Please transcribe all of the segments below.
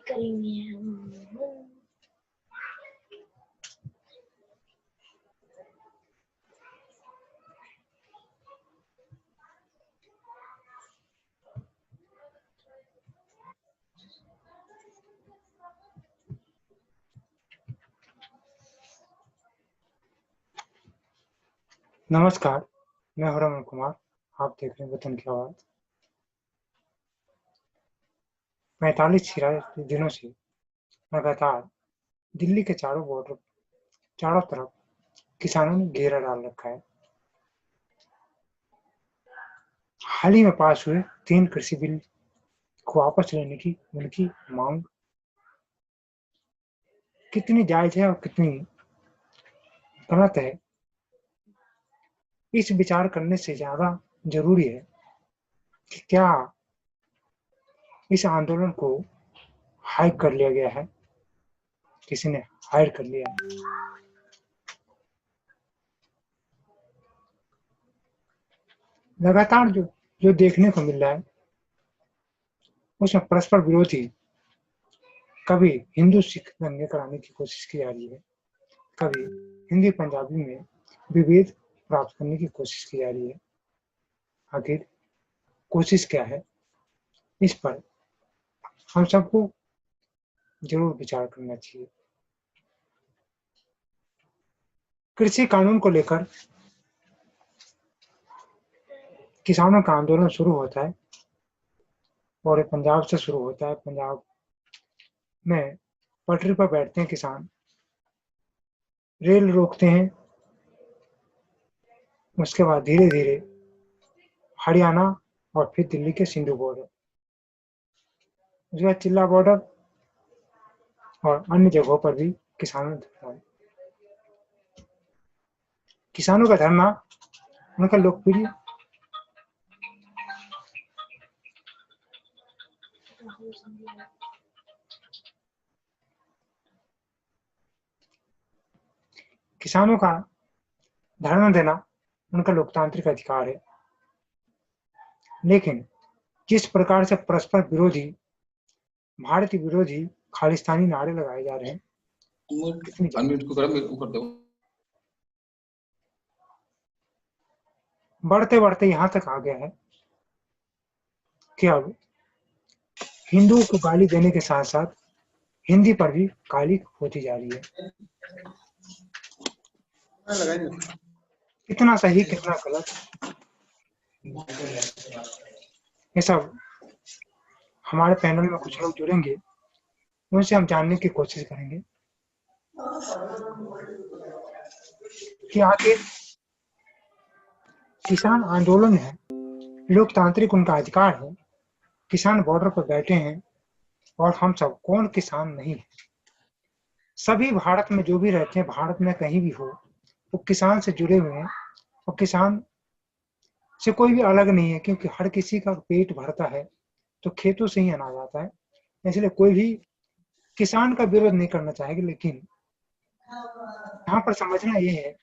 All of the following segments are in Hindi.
करेंगे हम। नमस्कार, मैं हूं रमन कुमार। आप देख रहे हैं वतन की आवाज। 45 दिनों से लगातार दिल्ली के चारों तरफ किसानों ने घेरा डाल रखा है। हाल ही में पास हुए 3 कृषि बिल को वापस लेने की उनकी मांग कितनी जायज है और कितनी गलत है, इस विचार करने से ज्यादा जरूरी है कि क्या इस आंदोलन को हाइक कर लिया गया है, किसी ने हायर कर लिया है। लगातार जो देखने को मिल रहा है उसमें परस्पर विरोधी, कभी हिंदू सिख दंगे कराने की कोशिश की जा रही है, कभी हिंदी पंजाबी में विभेद प्राप्त करने की कोशिश की जा रही है। आखिर कोशिश क्या है, इस पर हम सबको जरूर विचार करना चाहिए। कृषि कानून को लेकर किसानों का आंदोलन शुरू होता है और पंजाब से शुरू होता है। पंजाब में पटरी पर बैठते हैं किसान, रेल रोकते हैं, उसके बाद धीरे धीरे हरियाणा और फिर दिल्ली के सिंधु बॉर्डर, उसके बाद चिल्ला बॉर्डर और अन्य जगहों पर भी किसानों ने धरना दिया। किसानों का धरना उनका लोकप्रिय किसानों का धरना देना उनका लोकतांत्रिक अधिकार है, लेकिन जिस प्रकार से परस्पर विरोधी, भारत विरोधी खालिस्तानी नारे लगाए जा रहे हैं, बढ़ते बढ़ते यहाँ तक आ गया है कि अब हिंदुओं को गाली देने के साथ साथ हिंदी पर भी गाली होती जा रही है। कितना सही कितना गलत, ये सब हमारे पैनल में कुछ लोग जुड़ेंगे, उनसे हम जानने की कोशिश करेंगे कि आखिर किसान आंदोलन है, लोकतांत्रिक उनका अधिकार है, किसान बॉर्डर पर बैठे हैं और हम सब कौन किसान नहीं है। सभी भारत में जो भी रहते हैं, भारत में कहीं भी हो, वो किसान से जुड़े हुए हैं और किसान से कोई भी अलग नहीं है, क्योंकि हर किसी का पेट भरता है तो खेतों से ही अनाज आता है। इसलिए कोई भी किसान का विरोध नहीं करना चाहेगा, लेकिन यहाँ पर समझना ये है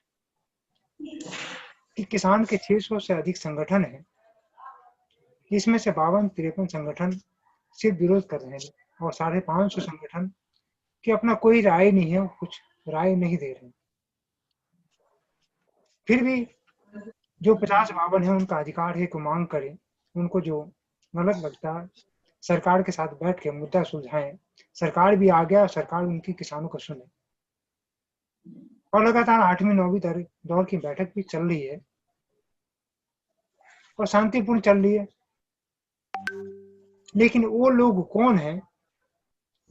कि किसान के 600 से अधिक संगठन है, इसमें से 52-53 संगठन सिर्फ विरोध कर रहे हैं और 550 संगठन की अपना कोई राय नहीं है, कुछ राय नहीं दे रहे। फिर भी जो 50-52 है उनका अधिकार है कि मांग करें, उनको जो गलत लगता है सरकार के साथ बैठ के मुद्दा सुलझाएं। सरकार भी आ गया और सरकार उनकी किसानों को सुने, और लगातार 8वीं-9वीं दौर की बैठक भी चल रही है और शांतिपूर्ण चल रही है। लेकिन वो लोग कौन है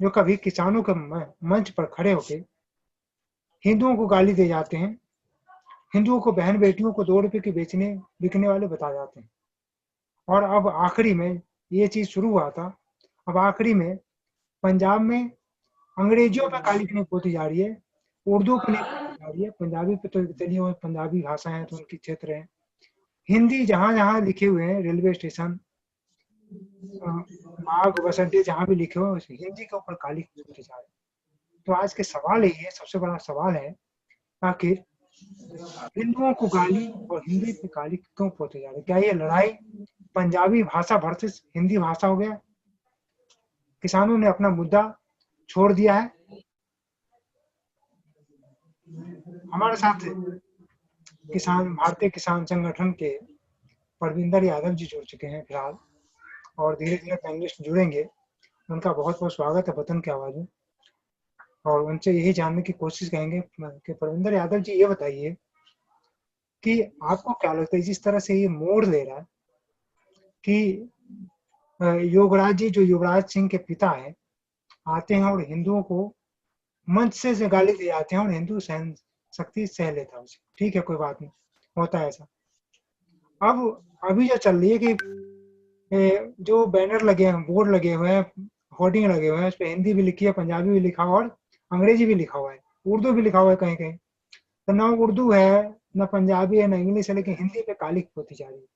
जो कभी किसानों के मंच पर खड़े होकर हिंदुओं को गाली दे जाते हैं, हिंदुओं को बहन बेटियों को 2 रुपए के बिकने वाले बता जाते हैं। और अब आखिरी में ये चीज शुरू हुआ था, अब आखिरी में पंजाब में अंग्रेजियों पर गाली नहीं पोती जा रही है, उर्दू पर नहीं पोती जा रही है। पंजाबी पे तो चलिए, पंजाबी भाषा है तो उनकी क्षेत्र है। हिंदी जहां जहां लिखे हुए हैं, रेलवे स्टेशन, बाग बसंती जहाँ भी लिखे हो हिंदी के ऊपर कालिख पोते जा रहे हैं। तो आज के सवाल यही है, सबसे बड़ा सवाल है, आखिर हिंदुओं को गाली और हिंदी पे कालिख क्यों पोते जा रहे हैं? क्या ये लड़ाई पंजाबी भाषा वर्सेस हिंदी भाषा हो गया? किसानों ने अपना मुद्दा छोड़ दिया है? हमारे साथ भारतीय किसान संगठन के परविंदर यादव जी जुड़ चुके हैं फिलहाल, और धीरे धीरे पैनलिस्ट जुड़ेंगे। उनका बहुत बहुत स्वागत है वतन की आवाज में, और उनसे यही जानने की कोशिश करेंगे कि परविंदर यादव जी ये बताइए कि आपको क्या लगता है जिस तरह से ये मोड़ ले रहा है कि योगराज जी जो युवराज सिंह के पिता हैं आते हैं और हिंदुओं को मंच से गाली दे जाते हैं और हिंदू सहन शक्ति सह लेता है उसे, ठीक है कोई बात नहीं, होता है ऐसा। अब अभी जो चल रही है कि जो बैनर लगे हैं, बोर्ड लगे हुए हैं, होर्डिंग लगे हुए हैं, उस पर हिंदी भी लिखी है, पंजाबी भी लिखा हुआ और अंग्रेजी भी लिखा हुआ है, उर्दू भी लिखा हुआ है कहीं कहीं। तो ना उर्दू है, ना पंजाबी है, ना इंग्लिश है, लेकिन हिंदी पे कालिख पोती जा रही है।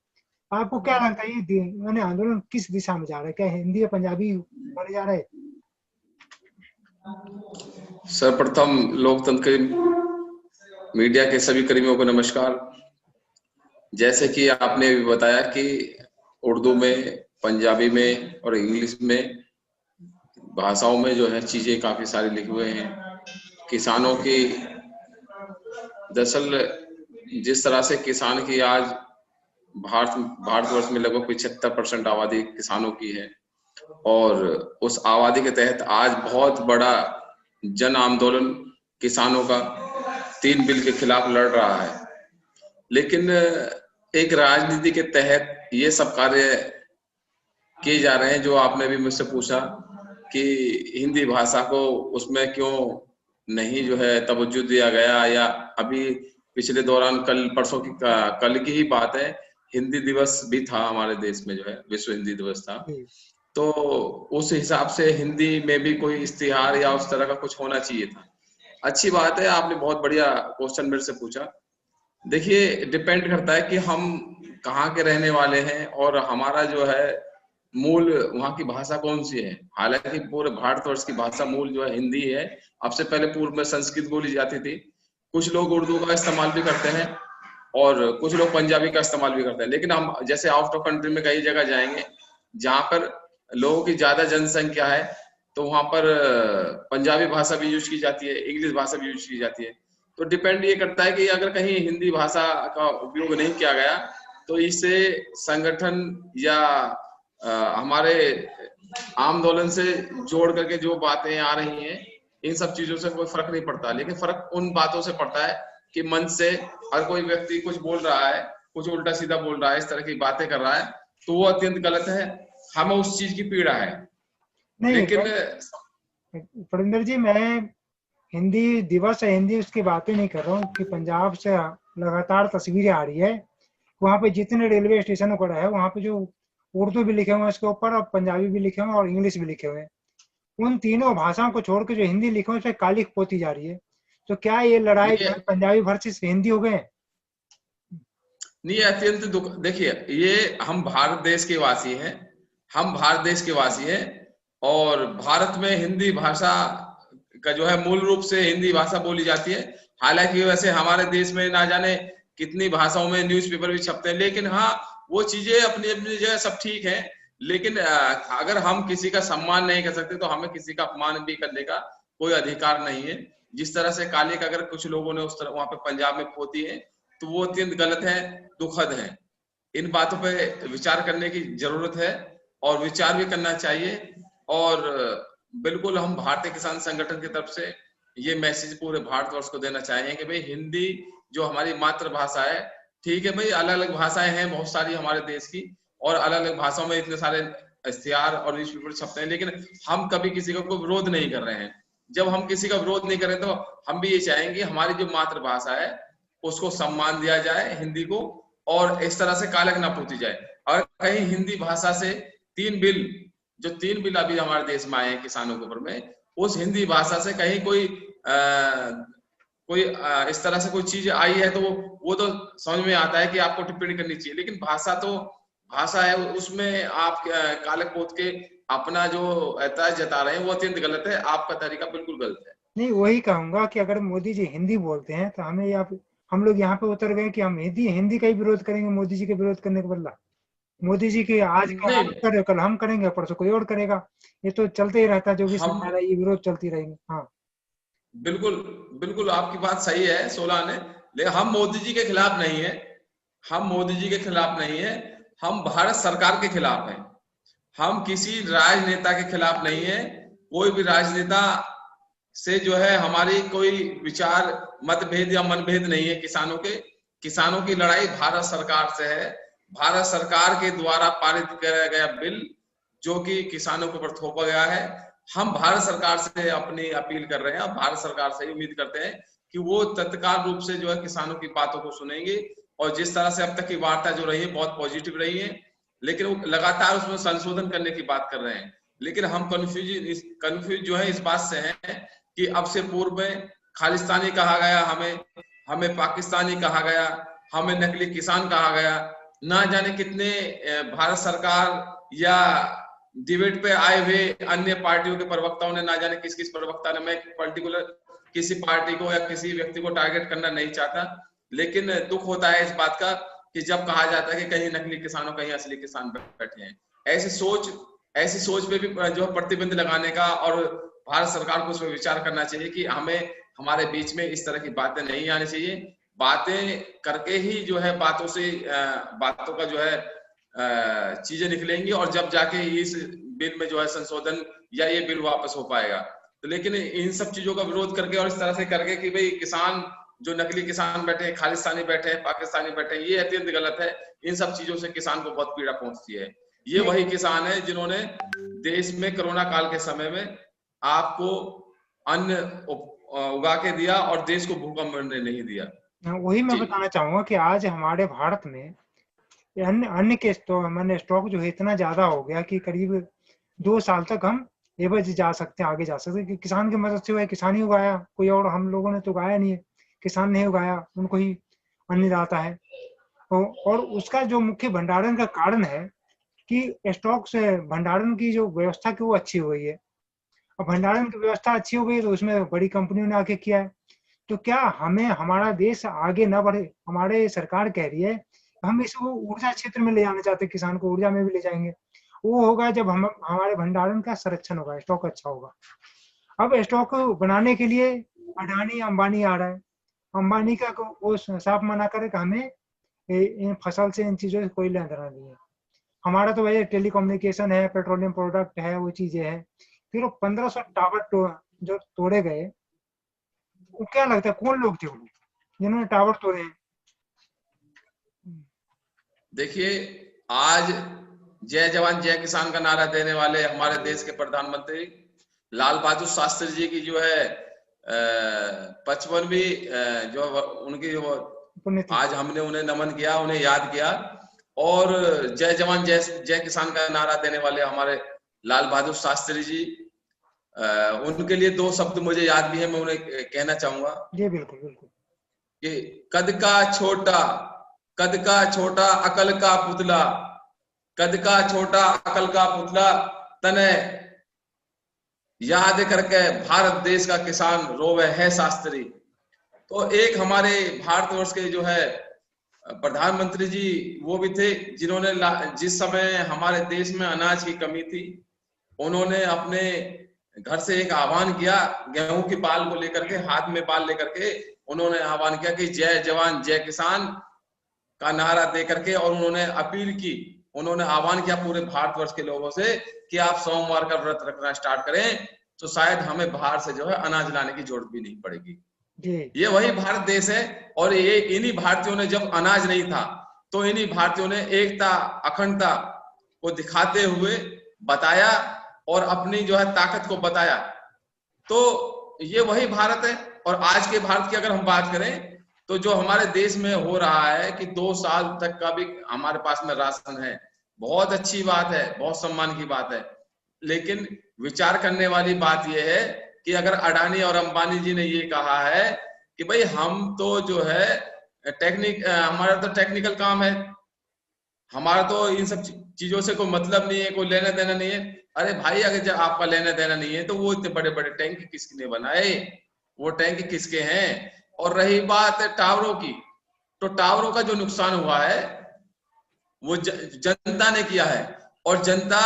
आपको क्या लगता है ये मैंने आंदोलन किस दिशा में जा रहा है? क्या हिंदी या पंजाबी होने जा रहा है? सर्वप्रथम लोकतंत्र के मीडिया के सभी कर्मियों को नमस्कार। जैसे कि आपने भी बताया कि उर्दू में, पंजाबी में और इंग्लिश में भाषाओं में जो है चीजें काफी सारी लिखे हुए हैं। किसानों की दरअसल जिस तरह से किसान की आज भारतवर्ष में लगभग 75% आबादी किसानों की है, और उस आबादी के तहत आज बहुत बड़ा जन आंदोलन किसानों का 3 बिल के खिलाफ लड़ रहा है। लेकिन एक राजनीति के तहत ये सब कार्य किए जा रहे हैं। जो आपने भी मुझसे पूछा कि हिंदी भाषा को उसमें क्यों नहीं जो है तवज्जो दिया गया, या अभी पिछले दौरान कल की ही बात है, हिंदी दिवस भी था हमारे देश में, जो है विश्व हिंदी दिवस था। तो उस हिसाब से हिंदी में भी कोई इश्तिहार या उस तरह का कुछ होना चाहिए था। अच्छी बात है, आपने बहुत बढ़िया क्वेश्चन मेरे से पूछा। देखिए, डिपेंड करता है कि हम कहाँ के रहने वाले हैं और हमारा जो है मूल वहाँ की भाषा कौन सी है। हालांकि पूरे भारतवर्ष की भाषा मूल जो है हिंदी है। अब से पहले पूर्व में संस्कृत बोली जाती थी। कुछ लोग उर्दू का इस्तेमाल भी करते हैं और कुछ लोग पंजाबी का इस्तेमाल भी करते हैं। लेकिन हम जैसे आउट ऑफ कंट्री में कई जगह जाएंगे जहाँ पर लोगों की ज्यादा जनसंख्या है, तो वहां पर पंजाबी भाषा भी यूज की जाती है, इंग्लिश भाषा भी यूज की जाती है। तो डिपेंड ये करता है कि अगर कहीं हिंदी भाषा का उपयोग नहीं किया गया तो इससे संगठन या हमारे आंदोलन से जोड़ करके जो बातें आ रही हैं, इन सब चीजों से कोई फर्क नहीं पड़ता। लेकिन फर्क उन बातों से पड़ता है कि मंच से हर कोई व्यक्ति कुछ बोल रहा है, कुछ उल्टा सीधा बोल रहा है, इस तरह की बातें कर रहा है, तो वो अत्यंत गलत है। हमें उस चीज की पीड़ा है। नहीं, लेकिन परिंदर जी, मैं हिंदी दिवस है, हिंदी उसकी बातें नहीं कर रहा हूँ कि पंजाब से लगातार तस्वीरें आ रही है, वहाँ पे जितने रेलवे स्टेशनों पर है वहाँ पे जो उर्दू भी लिखे हुए हैं उसके ऊपर, और पंजाबी भी लिखे हुए हैं और इंग्लिश भी लिखे हुए हैं। उन तीनों भाषाओं को छोड़ के जो हिंदी लिखे हुए उस पर कालिख पोती जा रही है। तो क्या ये लड़ाई जो है पंजाबी वर्सेस हिंदी हो गए? नहीं, अत्यंत दुख। देखिए, ये हम भारत देश के वासी हैं, हम भारत देश के वासी हैं, और भारत में हिंदी भाषा का जो है मूल रूप से हिंदी भाषा बोली जाती है। हालांकि वैसे हमारे देश में ना जाने कितनी भाषाओं में न्यूज़पेपर भी छपते हैं, लेकिन हाँ, वो चीजें अपनी अपनी जगह सब ठीक है। लेकिन अगर हम किसी का सम्मान नहीं कर सकते तो हमें किसी का अपमान भी करने का कोई अधिकार नहीं है। जिस तरह से कालिख अगर कुछ लोगों ने उस तरह वहां पे पंजाब में पोती है, तो वो अत्यंत गलत है, दुखद है। इन बातों पे विचार करने की जरूरत है और विचार भी करना चाहिए। और बिल्कुल हम भारतीय किसान संगठन की तरफ से ये मैसेज पूरे भारतवर्ष को देना चाहेंगे कि भाई हिंदी जो हमारी मातृभाषा है, ठीक है भाई, अलग अलग भाषाएं हैं बहुत सारी हमारे देश की, और अलग अलग भाषाओं में इतने सारे इश्तिहार और न्यूज़पेपर छपते हैं, लेकिन हम कभी किसी का कोई विरोध नहीं कर रहे हैं। जब हम किसी का विरोध नहीं कर रहे तो हम भी ये चाहेंगे हमारी जो मातृभाषा है उसको सम्मान दिया जाए, हिंदी को, और इस तरह से कालिख ना पोती जाए। और कहीं हिंदी भाषा से 3 बिल अभी हमारे देश में आए हैं किसानों के ऊपर में, उस हिंदी भाषा से कहीं कोई इस तरह से कोई चीज आई है तो वो तो समझ में आता है कि आपको टिप्पणी करनी चाहिए। लेकिन भाषा तो भाषा है उसमें आप काले पोत के अपना जो ऐतराज जता रहे हैं वो अत्यंत गलत है, आपका तरीका बिल्कुल गलत है। नहीं, वही कहूंगा कि अगर मोदी जी हिंदी बोलते हैं तो हमें हम लोग यहाँ पे उतर गए कि हम हिंदी का ही विरोध करेंगे मोदी जी के विरोध करने के बदला। मोदी जी के आज का नहीं आप कर रहे हो, कल हम करेंगे, परसों कोई और करेगा। ये तो चलते ही रहता है, जो भी हम सरकार है ये विरोध चलती रहेगी। हाँ बिल्कुल बिल्कुल आपकी बात सही है 16 ने, लेकिन हम मोदी जी के खिलाफ नहीं है, हम मोदी जी के खिलाफ नहीं है, हम भारत सरकार के खिलाफ हैं। हम किसी राजनेता के खिलाफ नहीं है, कोई भी राजनेता से जो है हमारी कोई विचार मतभेद या मनभेद नहीं है। किसानों की लड़ाई भारत सरकार से है। भारत सरकार के द्वारा पारित किया गया बिल जो कि किसानों के ऊपर थोपा गया है, हम भारत सरकार से अपनी अपील कर रहे हैं और भारत सरकार से ही उम्मीद करते हैं कि वो तत्काल रूप से जो है किसानों की बातों को सुनेंगे। और जिस तरह से अब तक की वार्ता जो रही है बहुत पॉजिटिव रही है, लेकिन वो लगातार उसमें संशोधन करने की बात कर रहे हैं। लेकिन हम कंफ्यूज जो है इस बात से हैं कि अब से पूर्व में खालिस्तानी कहा गया, हमें पाकिस्तानी कहा गया, हमें नकली किसान कहा गया, ना जाने कितने भारत सरकार या डिबेट पे आए हुए अन्य पार्टियों के प्रवक्ताओं ने, ना जाने किस किस प्रवक्ता ने, मैं पर्टिकुलर किसी पार्टी को या किसी व्यक्ति को टारगेट करना नहीं चाहता, लेकिन दुख होता है इस बात का कि जब कहा जाता है कि कहीं नकली किसानों कहीं असली किसान बैठे हैं। ऐसी सोच पे भी जो प्रतिबंध लगाने का और भारत सरकार को उस पर विचार करना चाहिए कि हमें हमारे बीच में इस तरह की बातें नहीं आनी चाहिए। बातें करके ही जो है बातों का जो है चीजें निकलेंगी और जब जाके इस बिल में जो है संशोधन या ये बिल वापस हो पाएगा। तो लेकिन इन सब चीजों का विरोध करके और इस तरह से करके कि भाई किसान जो नकली किसान बैठे हैं, खालिस्तानी बैठे हैं, पाकिस्तानी बैठे हैं, ये अत्यंत गलत है। इन सब चीजों से किसान को बहुत पीड़ा पहुंचती है। ये वही किसान है जिन्होंने देश में कोरोना काल के समय में आपको अन्न उगा के दिया और देश को भूखा मरने नहीं दिया। वही मैं बताना चाहूंगा कि आज हमारे भारत में अन्न के स्टॉक जो है इतना ज्यादा हो गया कि करीब 2 साल तक हम एवज जा सकते हैं, आगे जा सकते हैं कि किसान की मदद से हुआ है। किसान ही उगाया, कोई और हम लोगों ने तो उगाया नहीं है, किसान ने उगाया, उनको ही अन्नदाता है। और उसका जो मुख्य भंडारण का कारण है कि स्टॉक से भंडारण की जो व्यवस्था की वो अच्छी हो गई है। अब भंडारण की व्यवस्था अच्छी हो गई तो उसमें बड़ी कंपनियों ने आके किया है। तो क्या हमें हमारा देश आगे न बढ़े? हमारे सरकार कह रही है हम इसको ऊर्जा क्षेत्र में ले जाना चाहते हैं, किसान को ऊर्जा में भी ले जाएंगे। वो होगा जब हम हमारे भंडारण का संरक्षण होगा, स्टॉक अच्छा होगा। अब स्टॉक बनाने के लिए अडानी अंबानी आ रहा है। अंबानी का वो साफ मना करे कि हमें इन फसल से, इन चीजों से कोई लेना देना नहीं है। हमारा तो वही टेलीकम्युनिकेशन है, पेट्रोलियम प्रोडक्ट है, वो चीजें हैं। फिर वो 1500 टावर जो तोड़े गए, वो क्या लगता है कौन लोग थे वो जिन्होंने टावर तोड़े हैं? देखिए, आज जय जवान जय किसान का नारा देने वाले हमारे देश के प्रधानमंत्री लाल बहादुर शास्त्री जी की जो है 55वीं जो उनकी आज हमने उन्हें नमन किया, उन्हें याद किया। और जय जवान जय किसान का नारा देने वाले हमारे लाल बहादुर शास्त्री जी, उनके लिए 2 शब्द मुझे याद भी है, मैं उन्हें कहना चाहूंगा। जी बिल्कुल बिल्कुल। कि कद का छोटा अकल का पुतला, कद का छोटा अकल का पुतला, तने याद करके भारत देश का किसान रोवे है शास्त्री। तो एक हमारे भारतवर्ष के जो है प्रधानमंत्री जी वो भी थे जिन्होंने जिस समय हमारे देश में अनाज की कमी थी, उन्होंने अपने घर से एक आह्वान किया, गेहूं की बाल को लेकर के, हाथ में बाल लेकर के उन्होंने आह्वान किया कि जय जवान जय किसान का नारा दे करके, और उन्होंने अपील की, उन्होंने आह्वान किया पूरे भारतवर्ष के लोगों से कि आप सोमवार का व्रत रखना स्टार्ट करें तो शायद हमें बाहर से जो है अनाज लाने की जरूरत भी नहीं पड़ेगी। ये वही भारत देश है। और ये इन्हीं भारतीयों ने, जब अनाज नहीं था तो इन्हीं भारतीयों ने एकता अखंडता को दिखाते हुए बताया और अपनी जो है ताकत को बताया। तो ये वही भारत है। और आज के भारत की अगर हम बात करें तो जो हमारे देश में हो रहा है कि 2 साल तक का भी हमारे पास में राशन है, बहुत अच्छी बात है, बहुत सम्मान की बात है। लेकिन विचार करने वाली बात यह है कि अगर अडानी और अंबानी जी ने ये कहा है कि भाई हम तो जो है हमारा तो टेक्निकल काम है, हमारा तो इन सब चीजों से कोई मतलब नहीं है, कोई लेना देना नहीं है। अरे भाई, अगर जब आपका लेना देना नहीं है तो वो इतने बड़े बड़े टैंक किसने बनाए, वो टैंक किसके हैं? और रही बात टावरों की, तो टावरों का जो नुकसान हुआ है वो जनता ने किया है, और जनता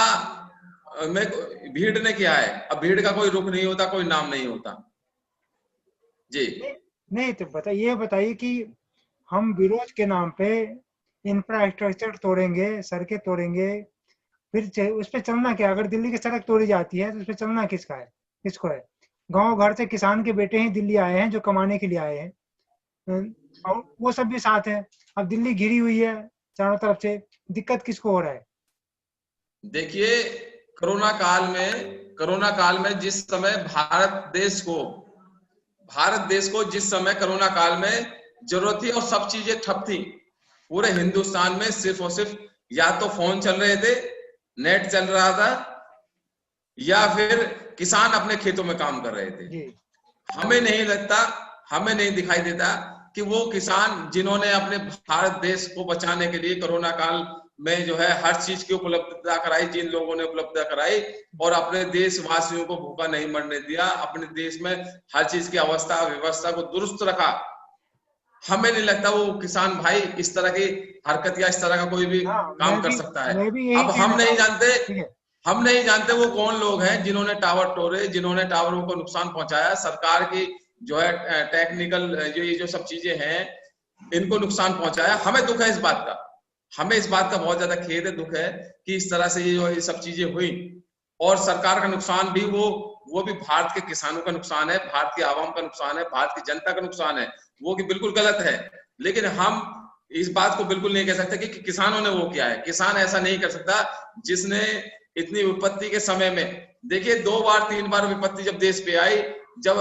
में भीड़ ने किया है। अब भीड़ का कोई रुख नहीं होता, कोई नाम नहीं होता। जी नहीं तो ये बताइए कि हम विरोध के नाम पे इंफ्रास्ट्रक्चर तोड़ेंगे, सड़कें तोड़ेंगे, फिर उस पे चलना क्या? अगर दिल्ली की सड़क तोड़ी जाती है तो उस पे चलना किसको है? गांव घर से किसान के बेटे ही दिल्ली आए हैं, जो कमाने के लिए आए हैं, और वो सब भी साथ हैं। अब दिल्ली घिरी हुई है चारों तरफ से, दिक्कत किसको हो रहा है? देखिए, कोरोना काल में जिस समय भारत देश को जिस समय कोरोना काल में जरूरत थी और सब चीजें ठप थी, पूरे हिंदुस्तान में सिर्फ और सिर्फ या तो फोन चल रहे थे, नेट चल रहा था, या फिर किसान अपने खेतों में काम कर रहे थे। हमें नहीं दिखाई देता कि वो किसान जिन्होंने अपने भारत देश को बचाने के लिए कोरोना काल में जो है हर चीज की उपलब्धता कराई, जिन लोगों ने उपलब्धता कराई और अपने देशवासियों को भूखा नहीं मरने दिया, अपने देश में हर चीज की व्यवस्था को दुरुस्त रखा, हमें नहीं लगता वो किसान भाई इस तरह की हरकत या इस तरह का कोई भी काम कर सकता है। अब हम नहीं जानते वो कौन लोग हैं जिन्होंने टावर तोड़े, जिन्होंने टावरों को नुकसान पहुंचाया, सरकार की जो है टेक्निकल ये जो सब चीजें हैं इनको नुकसान पहुंचाया। हमें दुख है इस बात का, हमें इस बात का बहुत ज्यादा खेद है, दुख है कि इस तरह से ये सब चीजें हुई। और सरकार का नुकसान भी वो भी भारत के किसानों का नुकसान है, भारत की आवाम का नुकसान है, भारत की जनता का नुकसान है, वो कि बिल्कुल गलत है। लेकिन हम इस बात को बिल्कुल नहीं कह सकते कि किसानों ने वो किया है। किसान ऐसा नहीं कर सकता जिसने इतनी विपत्ति के समय में, देखिए 2 बार 3 बार विपत्ति जब देश पे आई, जब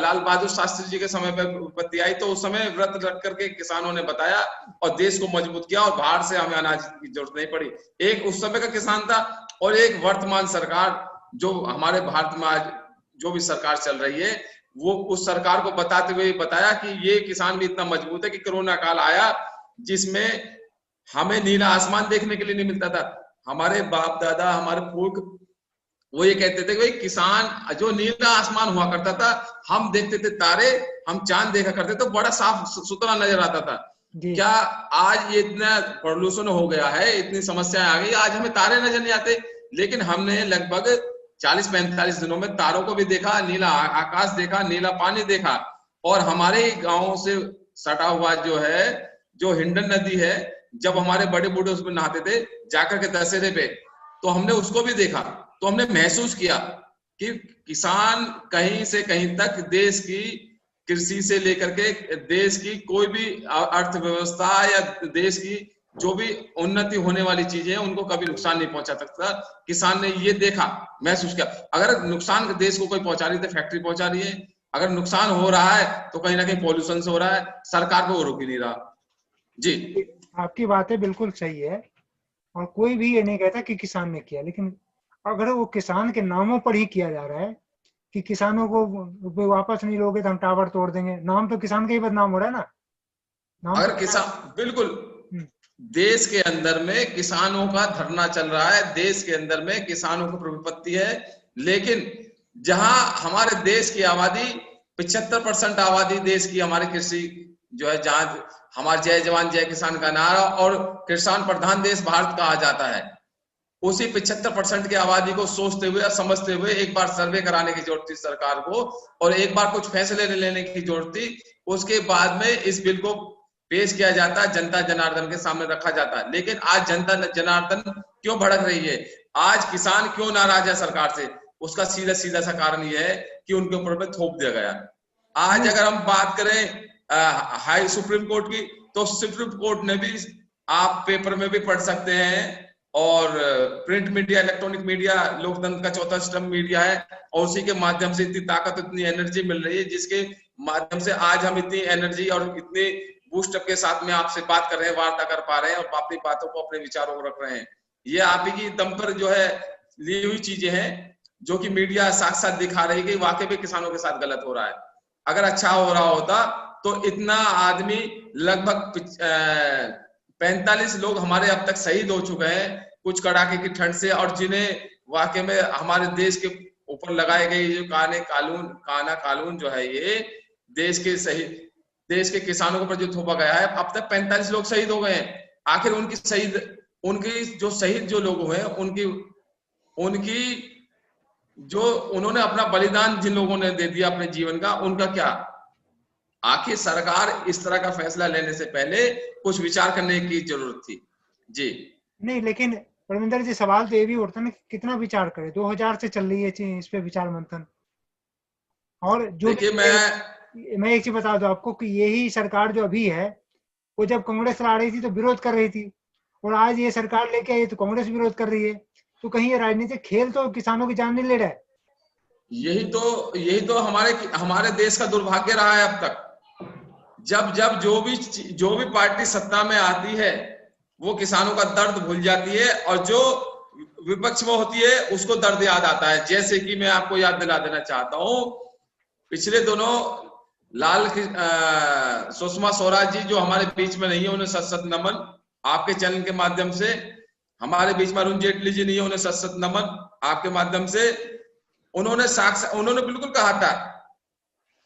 लाल बहादुर शास्त्री जी के समय पर विपत्ति आई तो उस समय व्रत रख करके किसानों ने बताया और देश को मजबूत किया और बाहर से हमें अनाज की जरूरत नहीं पड़ी। एक उस समय का किसान था और एक वर्तमान सरकार जो हमारे भारत में आज जो भी सरकार चल रही है, वो उस सरकार को बताते हुए बताया कि ये किसान भी इतना मजबूत है कि कोरोना काल आया जिसमें हमें नीला आसमान देखने के लिए नहीं मिलता था। हमारे बाप दादा, हमारे पूर्व वो ये कहते थे कि भाई किसान जो नीला आसमान हुआ करता था, हम देखते थे तारे, हम चांद देखा करते तो बड़ा साफ सुथरा नजर आता था। क्या आज ये इतना प्रदूषण हो गया है, इतनी समस्याएं आ गई, आज हमें तारे नजर नहीं आते। लेकिन हमने लगभग 40-45 दिनों में तारों को भी देखा, नीला आकाश देखा, नीला पानी देखा। और हमारे गांव से सटा हुआ जो हिंडन नदी है, जब हमारे बड़े बूढ़े उसमें नहाते थे जाकर के दशहरे पे, तो हमने उसको भी देखा। तो हमने महसूस किया कि किसान कहीं से कहीं तक देश की कृषि से लेकर के देश की कोई भी अर्थव्यवस्था या देश की जो भी उन्नति होने वाली चीजें हैं उनको कभी नुकसान नहीं पहुंचा सकता। किसान ने ये देखा, महसूस किया। अगर नुकसान देश को कोई पहुंचा रही है तो फैक्ट्री पहुंचा रही है, अगर नुकसान हो रहा है तो कहीं ना कहीं पॉल्यूशन से हो रहा है, सरकार को वो रोक ही नहीं रहा। जी, आपकी बातें बिल्कुल सही है और कोई भी ये नहीं कहता कि किसान ने किया, लेकिन अगर वो किसान के नामों पर ही किया जा रहा है कि किसानों को वापस नहीं लोगे तो हम टावर तोड़ देंगे, नाम तो किसान का ही बदनाम हो रहा है ना। नाम अगर किसान, बिल्कुल देश के अंदर में किसानों का धरना चल रहा है, देश के अंदर में किसानों की विपत्ति है, लेकिन जहां हमारे देश की आबादी 75% आबादी देश की हमारे कृषि जो है, जहां हमारे जय जवान जय किसान का नारा और किसान प्रधान देश भारत कहा जाता है, उसी 75% की आबादी को सोचते हुए और समझते हुए एक बार सर्वे कराने की जरूरत थी सरकार को, और एक बार कुछ फैसले लेने की जरूरत थी। उसके बाद में इस बिल को पेश किया जाता, जनता जनार्दन के सामने रखा जाता। लेकिन आज जनता जनार्दन क्यों भड़क रही है, आज किसान क्यों नाराज है सरकार से? उसका सीधा सीधा सा कारण यह है कि उनके ऊपर में थोप दिया गया। आज अगर हम बात करें हाई सुप्रीम कोर्ट की, तो सुप्रीम कोर्ट ने भी, आप पेपर में भी पढ़ सकते हैं और प्रिंट मीडिया, इलेक्ट्रॉनिक मीडिया लोकतंत्र का चौथा स्तंभ मीडिया है, और उसी के माध्यम से इतनी ताकत, इतनी एनर्जी मिल रही है, जिसके माध्यम से आज हम इतनी एनर्जी और इतने बूस्टअप के साथ में आपसे बात कर रहे हैं, वार्ता कर पा रहे हैं और अपनी बातों को, अपने विचारों को रख रहे हैं। ये आप ही की दम पर जो है ली हुई चीजें हैं, जो कि मीडिया साथ साथ दिखा रही है कि वाकई में किसानों के साथ गलत हो रहा है। अगर अच्छा हो रहा होता तो इतना आदमी लगभग 45 लोग हमारे अब तक शहीद हो चुके हैं कुछ कड़ाके की ठंड से, और जिन्हें वाकई में हमारे देश के ऊपर लगाए गए जो काना कानून जो है, ये देश के किसानों के ऊपर जो थोपा गया है, अब तक 45 लोग शहीद हो गए हैं। आखिर उनकी जो शहीद जो लोग हुए हैं, उनकी जो उन्होंने अपना बलिदान जिन लोगों ने दे दिया अपने जीवन का, उनका क्या? आखिर सरकार इस तरह का फैसला लेने से पहले कुछ विचार करने की जरूरत थी। जी नहीं, लेकिन परमिंदर जी सवाल तो ये भी उठता है ना, कितना विचार करे? 2000 से चल रही है इस पे विचार मंथन। और जो देखिए, मैं एक चीज बता दूं आपको कि यही सरकार जो अभी है, वो जब कांग्रेस ला रही थी तो विरोध कर रही थी, और आज ये सरकार लेके आई तो कांग्रेस विरोध कर रही है। तो कहीं ये राजनीतिक खेल तो किसानों की जान नहीं ले रहा है। यही तो हमारे देश का दुर्भाग्य रहा है अब तक। जब जो भी पार्टी सत्ता में आती है, वो किसानों का दर्द भूल जाती है, और जो विपक्ष में होती है उसको दर्द याद आता है। जैसे कि मैं आपको याद दिला देना चाहता हूं, पिछले दोनों सुषमा स्वराज जी जो हमारे बीच में नहीं है, उन्हें सत नमन। आपके चैनल के माध्यम से हमारे बीच में अरुण जेटली जी नहीं है, उन्हें सत नमन आपके माध्यम से। उन्होंने बिल्कुल कहा था,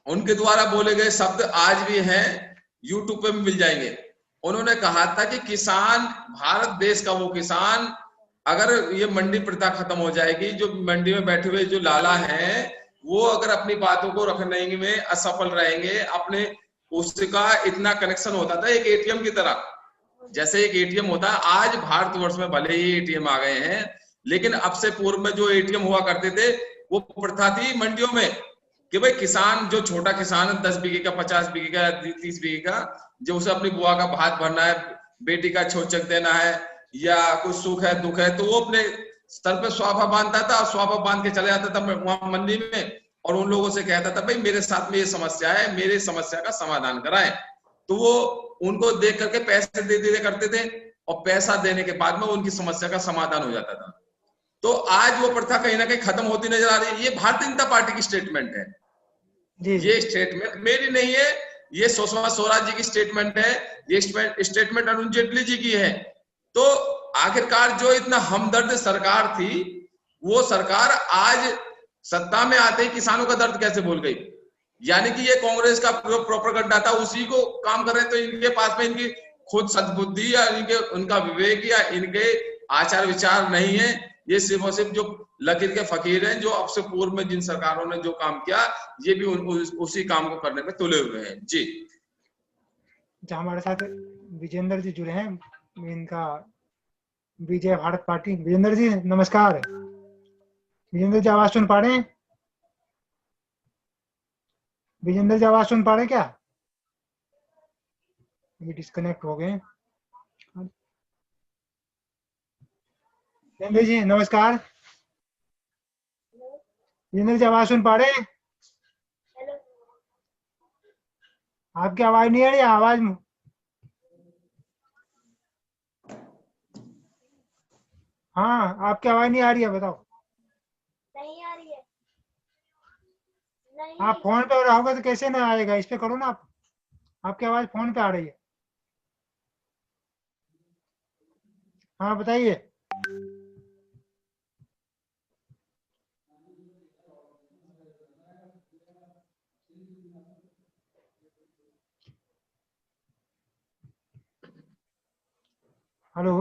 उनके द्वारा बोले गए शब्द आज भी हैं, यूट्यूब पे भी मिल जाएंगे। उन्होंने कहा था कि किसान, भारत देश का वो किसान, अगर ये मंडी प्रथा खत्म हो जाएगी, जो मंडी में बैठे हुए जो लाला हैं, वो अगर अपनी बातों को रखने में असफल रहेंगे, अपने उसका इतना कनेक्शन होता था एक एटीएम की तरह, जैसे एक एटीएम होता है। आज भारतवर्ष में भले ही एटीएम आ गए हैं, लेकिन अब से पूर्व में जो एटीएम हुआ करते थे, वो प्रथा थी मंडियों में कि भाई किसान, जो छोटा किसान है, 10 बीघे का, 50 बीघे का, 30 बीघे का, जो उसे अपनी बुआ का भात भरना है, बेटी का छोचक देना है, या कुछ सुख है दुख है, तो वो अपने स्तर पे स्वाफा बांधता था, और स्वाफा बांध के चले जाता था वहां मंडी में, और उन लोगों से कहता था भाई मेरे साथ में ये समस्या है, मेरे समस्या का समाधान कराएं। तो वो उनको देख करके पैसे दे दिया करते थे, और पैसा देने के बाद में उनकी समस्या का समाधान हो जाता था। तो आज वो प्रथा कहीं ना कहीं खत्म होती नजर आ रही है। ये भारतीय जनता पार्टी की स्टेटमेंट है। ये स्टेटमेंट मेरी नहीं है, ये सुषमा स्वराज जी की स्टेटमेंट है, ये स्टेटमेंट अरुण जेटली जी की है। तो आखिरकार जो इतना हमदर्द सरकार थी, वो सरकार आज सत्ता में आते ही किसानों का दर्द कैसे भूल गई? यानी कि ये कांग्रेस का प्रोपेगेंडा था, उसी को काम कर रहे हैं। तो इनके पास में इनकी खुद सद्बुद्धि या उनका विवेक या इनके आचार विचार नहीं है। ये सिर्फ और सिर्फ जो लकीर के फकीर हैं, जो अब से पूर्व में जिन सरकारों ने जो काम किया, ये भी उसी काम को करने में तुले हुए हैं। जी, हमारे साथ विजेंद्र जी जुड़े हैं, इनका विजय भारत पार्टी। विजेंद्र जी नमस्कार। विजेंद्र जी आवाज सुन पा रहे हैं? विजेंद्र जी आवाज सुन पा रहे हैं क्या? ये डिस्कनेक्ट हो गए। विजेंद्र जी नमस्कार। विजेंद्र जी आवाज सुन पा रहे हैं? आपकी आवाज नहीं आ रही, आवाज हाँ, आपकी आवाज नहीं आ रही है, बताओ। नहीं आ रही है। नहीं। आप फोन पे रहोगे तो कैसे ना आएगा? इस पे करो ना आप, आपकी आवाज फोन पे आ रही है। हाँ बताइए। हेलो,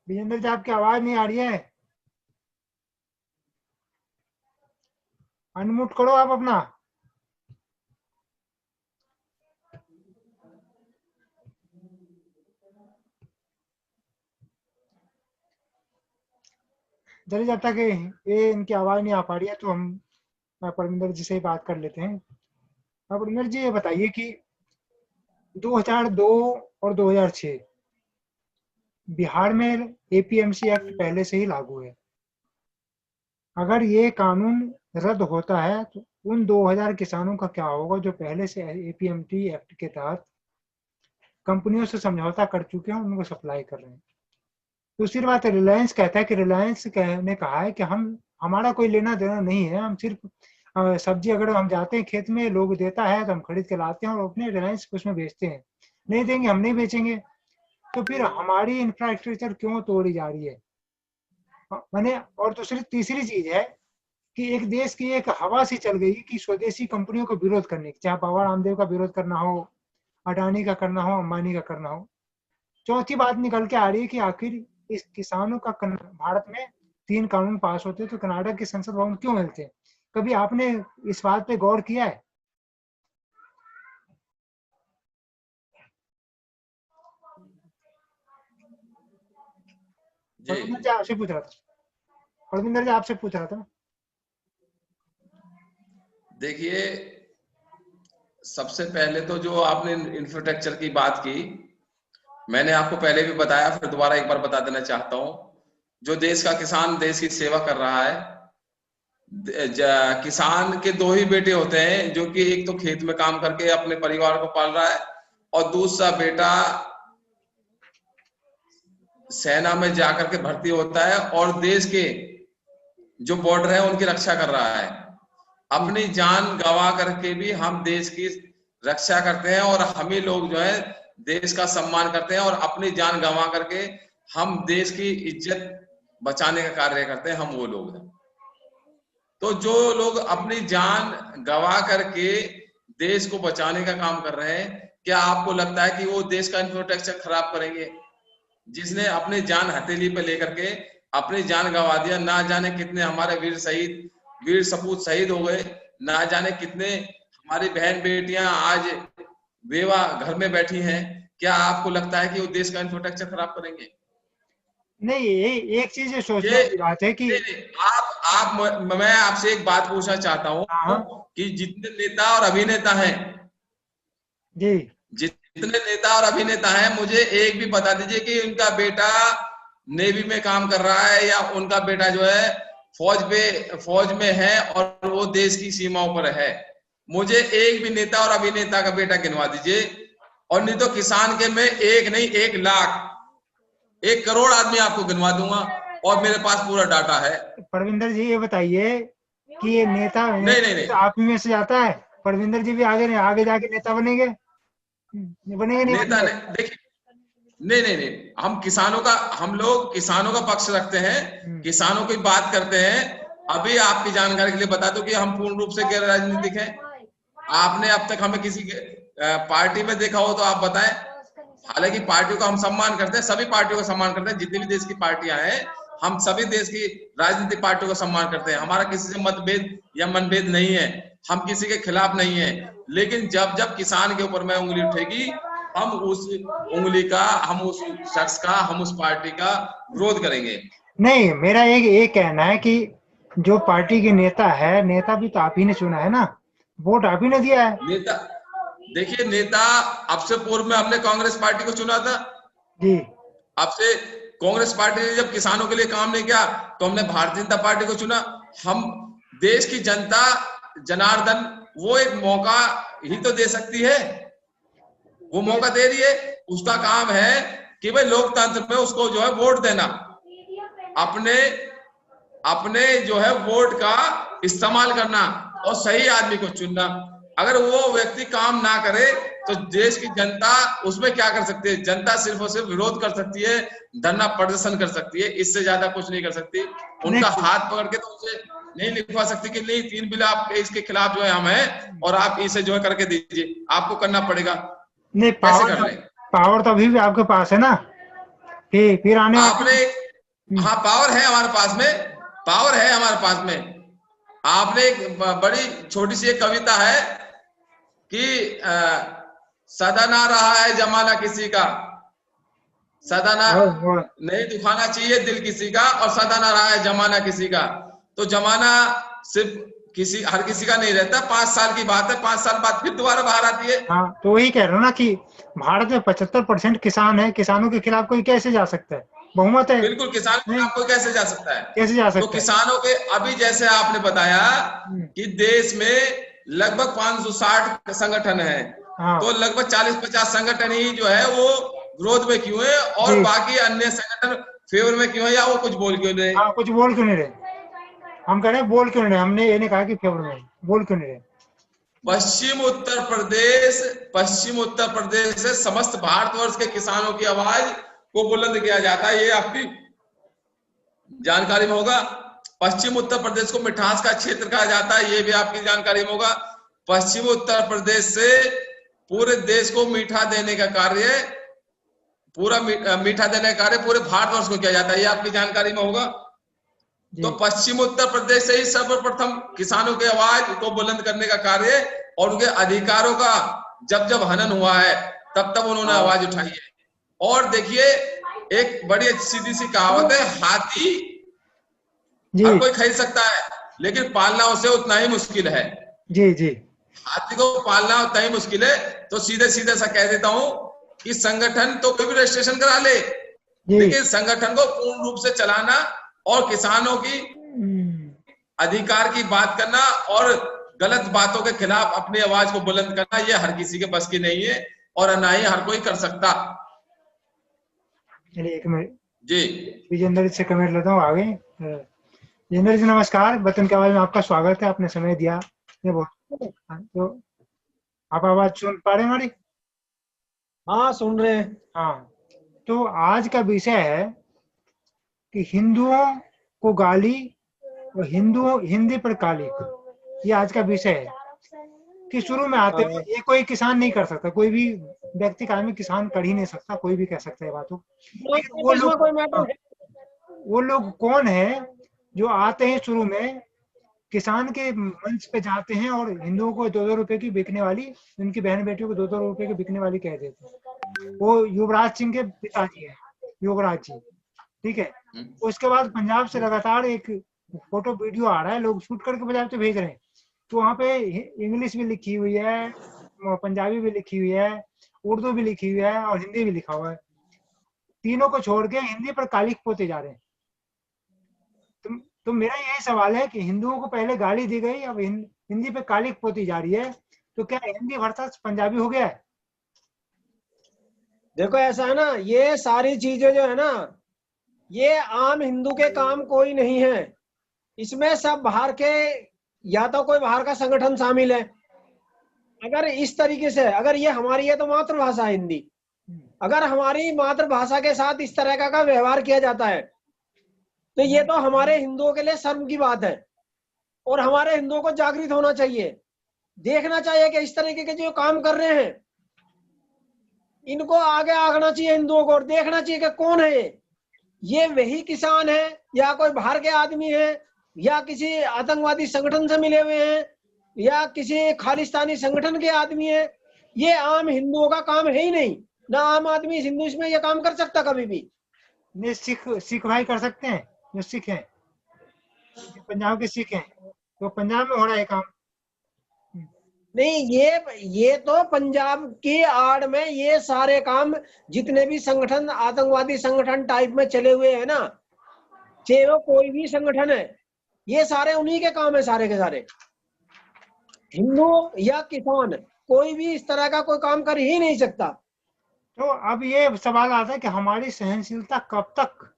विजेंद्र जी आपकी आवाज नहीं आ रही है, अनम्यूट करो आप अपना। चलिए, जब तक ये इनकी आवाज नहीं आ पा रही है तो हम परमिंदर जी से ही बात कर लेते हैं। परमिंदर जी ये बताइए कि 2002 और 2006 बिहार में एपीएमसी एक्ट पहले से ही लागू है। अगर ये कानून रद्द होता है तो उन 2000 किसानों का क्या होगा जो पहले से एपीएमसी एक्ट के तहत कंपनियों से समझौता कर चुके हैं, उनको सप्लाई कर रहे हैं। दूसरी बात, रिलायंस कहता है कि रिलायंस ने कहा है कि हमारा कोई लेना देना नहीं है। हम सिर्फ सब्जी अगर हम जाते हैं खेत में, लोग देता है तो हम खरीद के लाते हैं और अपने रिलायंस उसमें बेचते हैं। नहीं देंगे हम नहीं बेचेंगे। तो फिर हमारी इंफ्रास्ट्रक्चर क्यों तोड़ी जा रही है? मैंने और दूसरी तीसरी चीज है कि एक देश की एक हवा सी चल गई कि स्वदेशी कंपनियों का विरोध करने की, चाहे बाबा रामदेव का विरोध करना हो, अडानी का करना हो, अंबानी का करना हो। चौथी बात निकल के आ रही है कि आखिर इस किसानों का भारत में 3 कानून पास होते हैं तो कनाडा के संसद भवन क्यों मिलते हैं? कभी आपने इस बात पे गौर किया है? परविंदर जी आपसे पूछ रहा था। परविंदर जी आपसे पूछ रहा था। देखिए, सबसे पहले तो जो आपने इंफ्रास्ट्रक्चर की बात की, मैंने आपको पहले भी बताया, फिर दोबारा एक बार बता देना चाहता हूं। जो देश का किसान देश की सेवा कर रहा है, किसान के 2 ही बेटे होते हैं, जो कि एक तो खेत में काम करके अपने परिवार को पाल रहा है और दूसरा बेटा सेना में जाकर के भर्ती होता है और देश के जो बॉर्डर है उनकी रक्षा कर रहा है। अपनी जान गंवा करके भी हम देश की रक्षा करते हैं और हम ही लोग जो है देश का सम्मान करते हैं और अपनी जान गंवा करके हम देश की इज्जत बचाने का कार्य करते हैं, हम वो लोग हैं। तो जो लोग अपनी जान गंवा करके देश को बचाने का काम कर रहे हैं, क्या आपको लगता है कि वो देश का इंफ्रास्ट्रक्चर खराब करेंगे? जिसने अपनी जान हथेली पे लेकर के अपनी जान गंवा दिया, ना जाने कितने हमारे वीर सपूत शहीद हो गए, ना जाने कितने हमारी बहन बेटियां आज बेवा घर में बैठी हैं। क्या आपको लगता है कि वो देश का इंफ्रास्ट्रक्चर खराब करेंगे? नहीं, एक चीज सोचने की बात है कि मैं आपसे एक बात पूछना चाहता हूँ कि जितने नेता और अभिनेता हैं जी, जितने नेता और अभिनेता हैं, मुझे एक भी बता दीजिए कि उनका बेटा नेवी में काम कर रहा है या उनका बेटा जो है फौज में है और वो देश की सीमाओं पर है। मुझे एक भी नेता और अभिनेता का बेटा गिनवा दीजिए। और नहीं तो किसान के मैं एक नहीं 1 लाख 1 करोड़ आदमी आपको गिनवा दूंगा और मेरे पास पूरा डाटा है। परविंदर जी ये बताइए कि ये नेता नहीं तो आप ही में से आता है? परविंदर जी भी आगे जाके नेता बनेंगे? बनेंगे नहीं? नेता नहीं, देखिए, नहीं, हम लोग किसानों का पक्ष रखते हैं, किसानों की बात करते हैं। अभी आपकी जानकारी के लिए बता दूं कि हम पूर्ण रूप से गैर राजनीतिक हैं। आपने अब तक हमें किसी पार्टी में देखा हो तो आप बताएं। हालांकि पार्टियों का हम सम्मान करते हैं, सभी पार्टियों का सम्मान करते हैं, जितनी भी देश की पार्टियां हैं, हम सभी देश की राजनीतिक पार्टियों का सम्मान करते हैं। हमारा किसी से मतभेद या मनभेद नहीं है, हम किसी के खिलाफ नहीं है। लेकिन जब जब किसान के ऊपर में उंगली उठेगी, हम उस उंगली का, हम उस शख्स का, हम उस पार्टी का विरोध करेंगे। नहीं, मेरा एक कहना है कि जो पार्टी के नेता है, नेता भी तो आप ही ने चुना है ना, वोट आप ही ने दिया है। नेता, देखिए, नेता अब से पूर्व में हमने कांग्रेस पार्टी को चुना था जी। अब से कांग्रेस पार्टी ने जब किसानों के लिए काम नहीं किया तो हमने भारतीय जनता पार्टी को चुना। हम देश की जनता जनार्दन वो एक मौका ही तो दे सकती है, वो मौका दे रही है। उसका काम है कि भाई लोकतंत्र में उसको जो है वोट देना, अपने जो है वोट का इस्तेमाल करना और सही आदमी को चुनना। अगर वो व्यक्ति काम ना करे तो देश की जनता उसमें क्या कर सकती है? जनता सिर्फ और सिर्फ विरोध कर सकती है, धरना प्रदर्शन कर सकती है, इससे ज्यादा कुछ नहीं कर सकती। उनका हाथ पकड़ के तो उसे नहीं लिखवा सकती कि नहीं 3 बिल आप इसके खिलाफ जो है हम हैं और आप इसे जो है करके दीजिए। आपको करना पड़ेगा। नहीं, पावर तो अभी भी आपके पास है ना, फिर आने आपने, हाँ, पावर है हमारे पास में, पावर है हमारे पास में। आपने एक बड़ी छोटी सी एक कविता है कि सदा ना रहा है जमाना किसी का, सदा ना नहीं दुखाना चाहिए दिल किसी का, और सदा ना रहा है जमाना किसी का। तो जमाना सिर्फ हर किसी का नहीं रहता, 5 साल की बात है, 5 साल बाद फिर दोबारा बाहर आती है। हाँ, तो वही कह रहा हूँ ना कि भारत में 75% किसान है, किसानों के खिलाफ कोई कैसे जा सकता है? बहुमत है। बिल्कुल, किसान के खिलाफ कोई कैसे जा सकता है? कैसे जा सकता तो किसानों के, अभी जैसे आपने बताया कि देश में लगभग 560 संगठन है, तो लगभग 40-50 संगठन ही जो है वो विरोध में क्यों है और बाकी अन्य संगठन फेवर में क्यों है, या वो कुछ बोल क्यों रहे? कुछ बोल क्यों नहीं रहे? हम कह रहे हैं बोल क्यों नहीं रहे, हमने ये नहीं कहा कि फेवर में, बोल क्यों नहीं रहे। पश्चिम उत्तर प्रदेश से समस्त भारतवर्ष के किसानों की आवाज को बुलंद किया जाता है, ये आपकी जानकारी में होगा। पश्चिम उत्तर प्रदेश को मिठास का क्षेत्र कहा जाता है, ये भी आपकी जानकारी में होगा। पश्चिम उत्तर प्रदेश से पूरे देश को मीठा देने का कार्य, मीठा देने का कार्य पूरे भारतवर्ष को किया जाता है, ये आपकी जानकारी में होगा। तो पश्चिम उत्तर प्रदेश से ही सर्वप्रथम किसानों की आवाज को बुलंद करने का कार्य और उनके अधिकारों का जब हनन हुआ है तब उन्होंने आवाज उठाई है। और देखिए, एक बड़ी सीधी सी कहावत है, हाथी हर कोई खरीद सकता है लेकिन पालना उसे उतना ही मुश्किल है। जी जी, हाथी को पालना उतना ही मुश्किल है। तो सीधे सीधे सा कह देता हूं कि संगठन तो कोई भी रजिस्ट्रेशन करा ले, लेकिन संगठन को पूर्ण रूप से चलाना और किसानों की अधिकार की बात करना और गलत बातों के खिलाफ अपनी आवाज को बुलंद करना, ये हर किसी के बस की नहीं है और ना ही हर कोई कर सकता। चलिए एक मिनट जी, विजेंद्र से कमेंट लेता हूँ आगे। विजेंद्र जी नमस्कार, वतन की आवाज में आपका स्वागत है, आपने समय दिया। ये बहुत तो आप आवाज सुन पा रहे हैं हमारी? हाँ सुन रहे हैं। हाँ, तो आज का विषय है कि हिंदुओं को गाली और हिंदी पर काली, ये आज का विषय है। कि शुरू में आते हैं, ये कोई किसान नहीं कर सकता, कोई भी व्यक्ति कायम में किसान कर ही नहीं सकता, कोई भी कह सकता है बातों। वो लोग कौन है जो आते हैं शुरू में किसान के मंच पे जाते हैं और हिंदुओं को 2-2 रुपए की बिकने वाली, उनकी बहन बेटियों को 2-2 रुपए की बिकने वाली कह देते हैं। वो युवराज सिंह के पिताजी है, युवराज जी, ठीक है। उसके बाद पंजाब से लगातार एक फोटो वीडियो आ रहा है, लोग शूट करके पंजाब से भेज रहे हैं, तो वहाँ पे इंग्लिश भी लिखी हुई है, पंजाबी भी लिखी हुई है, उर्दू भी लिखी हुई है और हिंदी भी लिखा हुआ है। तीनों को छोड़ के हिंदी पर कालिख पोते जा रहे हैं। तो मेरा यही सवाल है कि हिंदुओं को पहले गाली दी गई, अब हिंदी पे कालिख पोती जा रही है, तो क्या हिंदी वर्सेस पंजाबी हो गया है? देखो ऐसा है ना, ये सारी चीजें जो है ना, ये आम हिंदू के काम कोई नहीं है। इसमें सब बाहर के, या तो कोई बाहर का संगठन शामिल है। अगर इस तरीके से, अगर ये हमारी है तो मातृभाषा हिंदी, अगर हमारी मातृभाषा के साथ इस तरह का व्यवहार किया जाता है तो ये तो हमारे हिंदुओं के लिए शर्म की बात है। और हमारे हिंदुओं को जागृत होना चाहिए, देखना चाहिए कि इस तरीके के जो काम कर रहे हैं इनको आगे आगना चाहिए हिंदुओं को, और देखना चाहिए कि कौन है ये वही किसान है या कोई बाहर के आदमी है या किसी आतंकवादी संगठन से मिले हुए हैं या किसी खालिस्तानी संगठन के आदमी है। ये आम हिंदुओं का काम है ही नहीं, ना आम आदमी हिंदू इसमें ये काम कर सकता कभी भी। नहीं, सिख भाई कर सकते हैं, जो सिख हैं, पंजाब के सिख हैं, तो पंजाब में हो रहा है काम। नहीं, ये तो पंजाब की आड़ में ये सारे काम जितने भी संगठन आतंकवादी संगठन टाइप में चले हुए हैं ना, चाहे वो कोई भी संगठन है, ये सारे उन्हीं के काम है, सारे के सारे। हिंदू या किसान कोई भी इस तरह का कोई काम कर ही नहीं सकता। तो अब ये सवाल आता है कि हमारी सहनशीलता कब तक?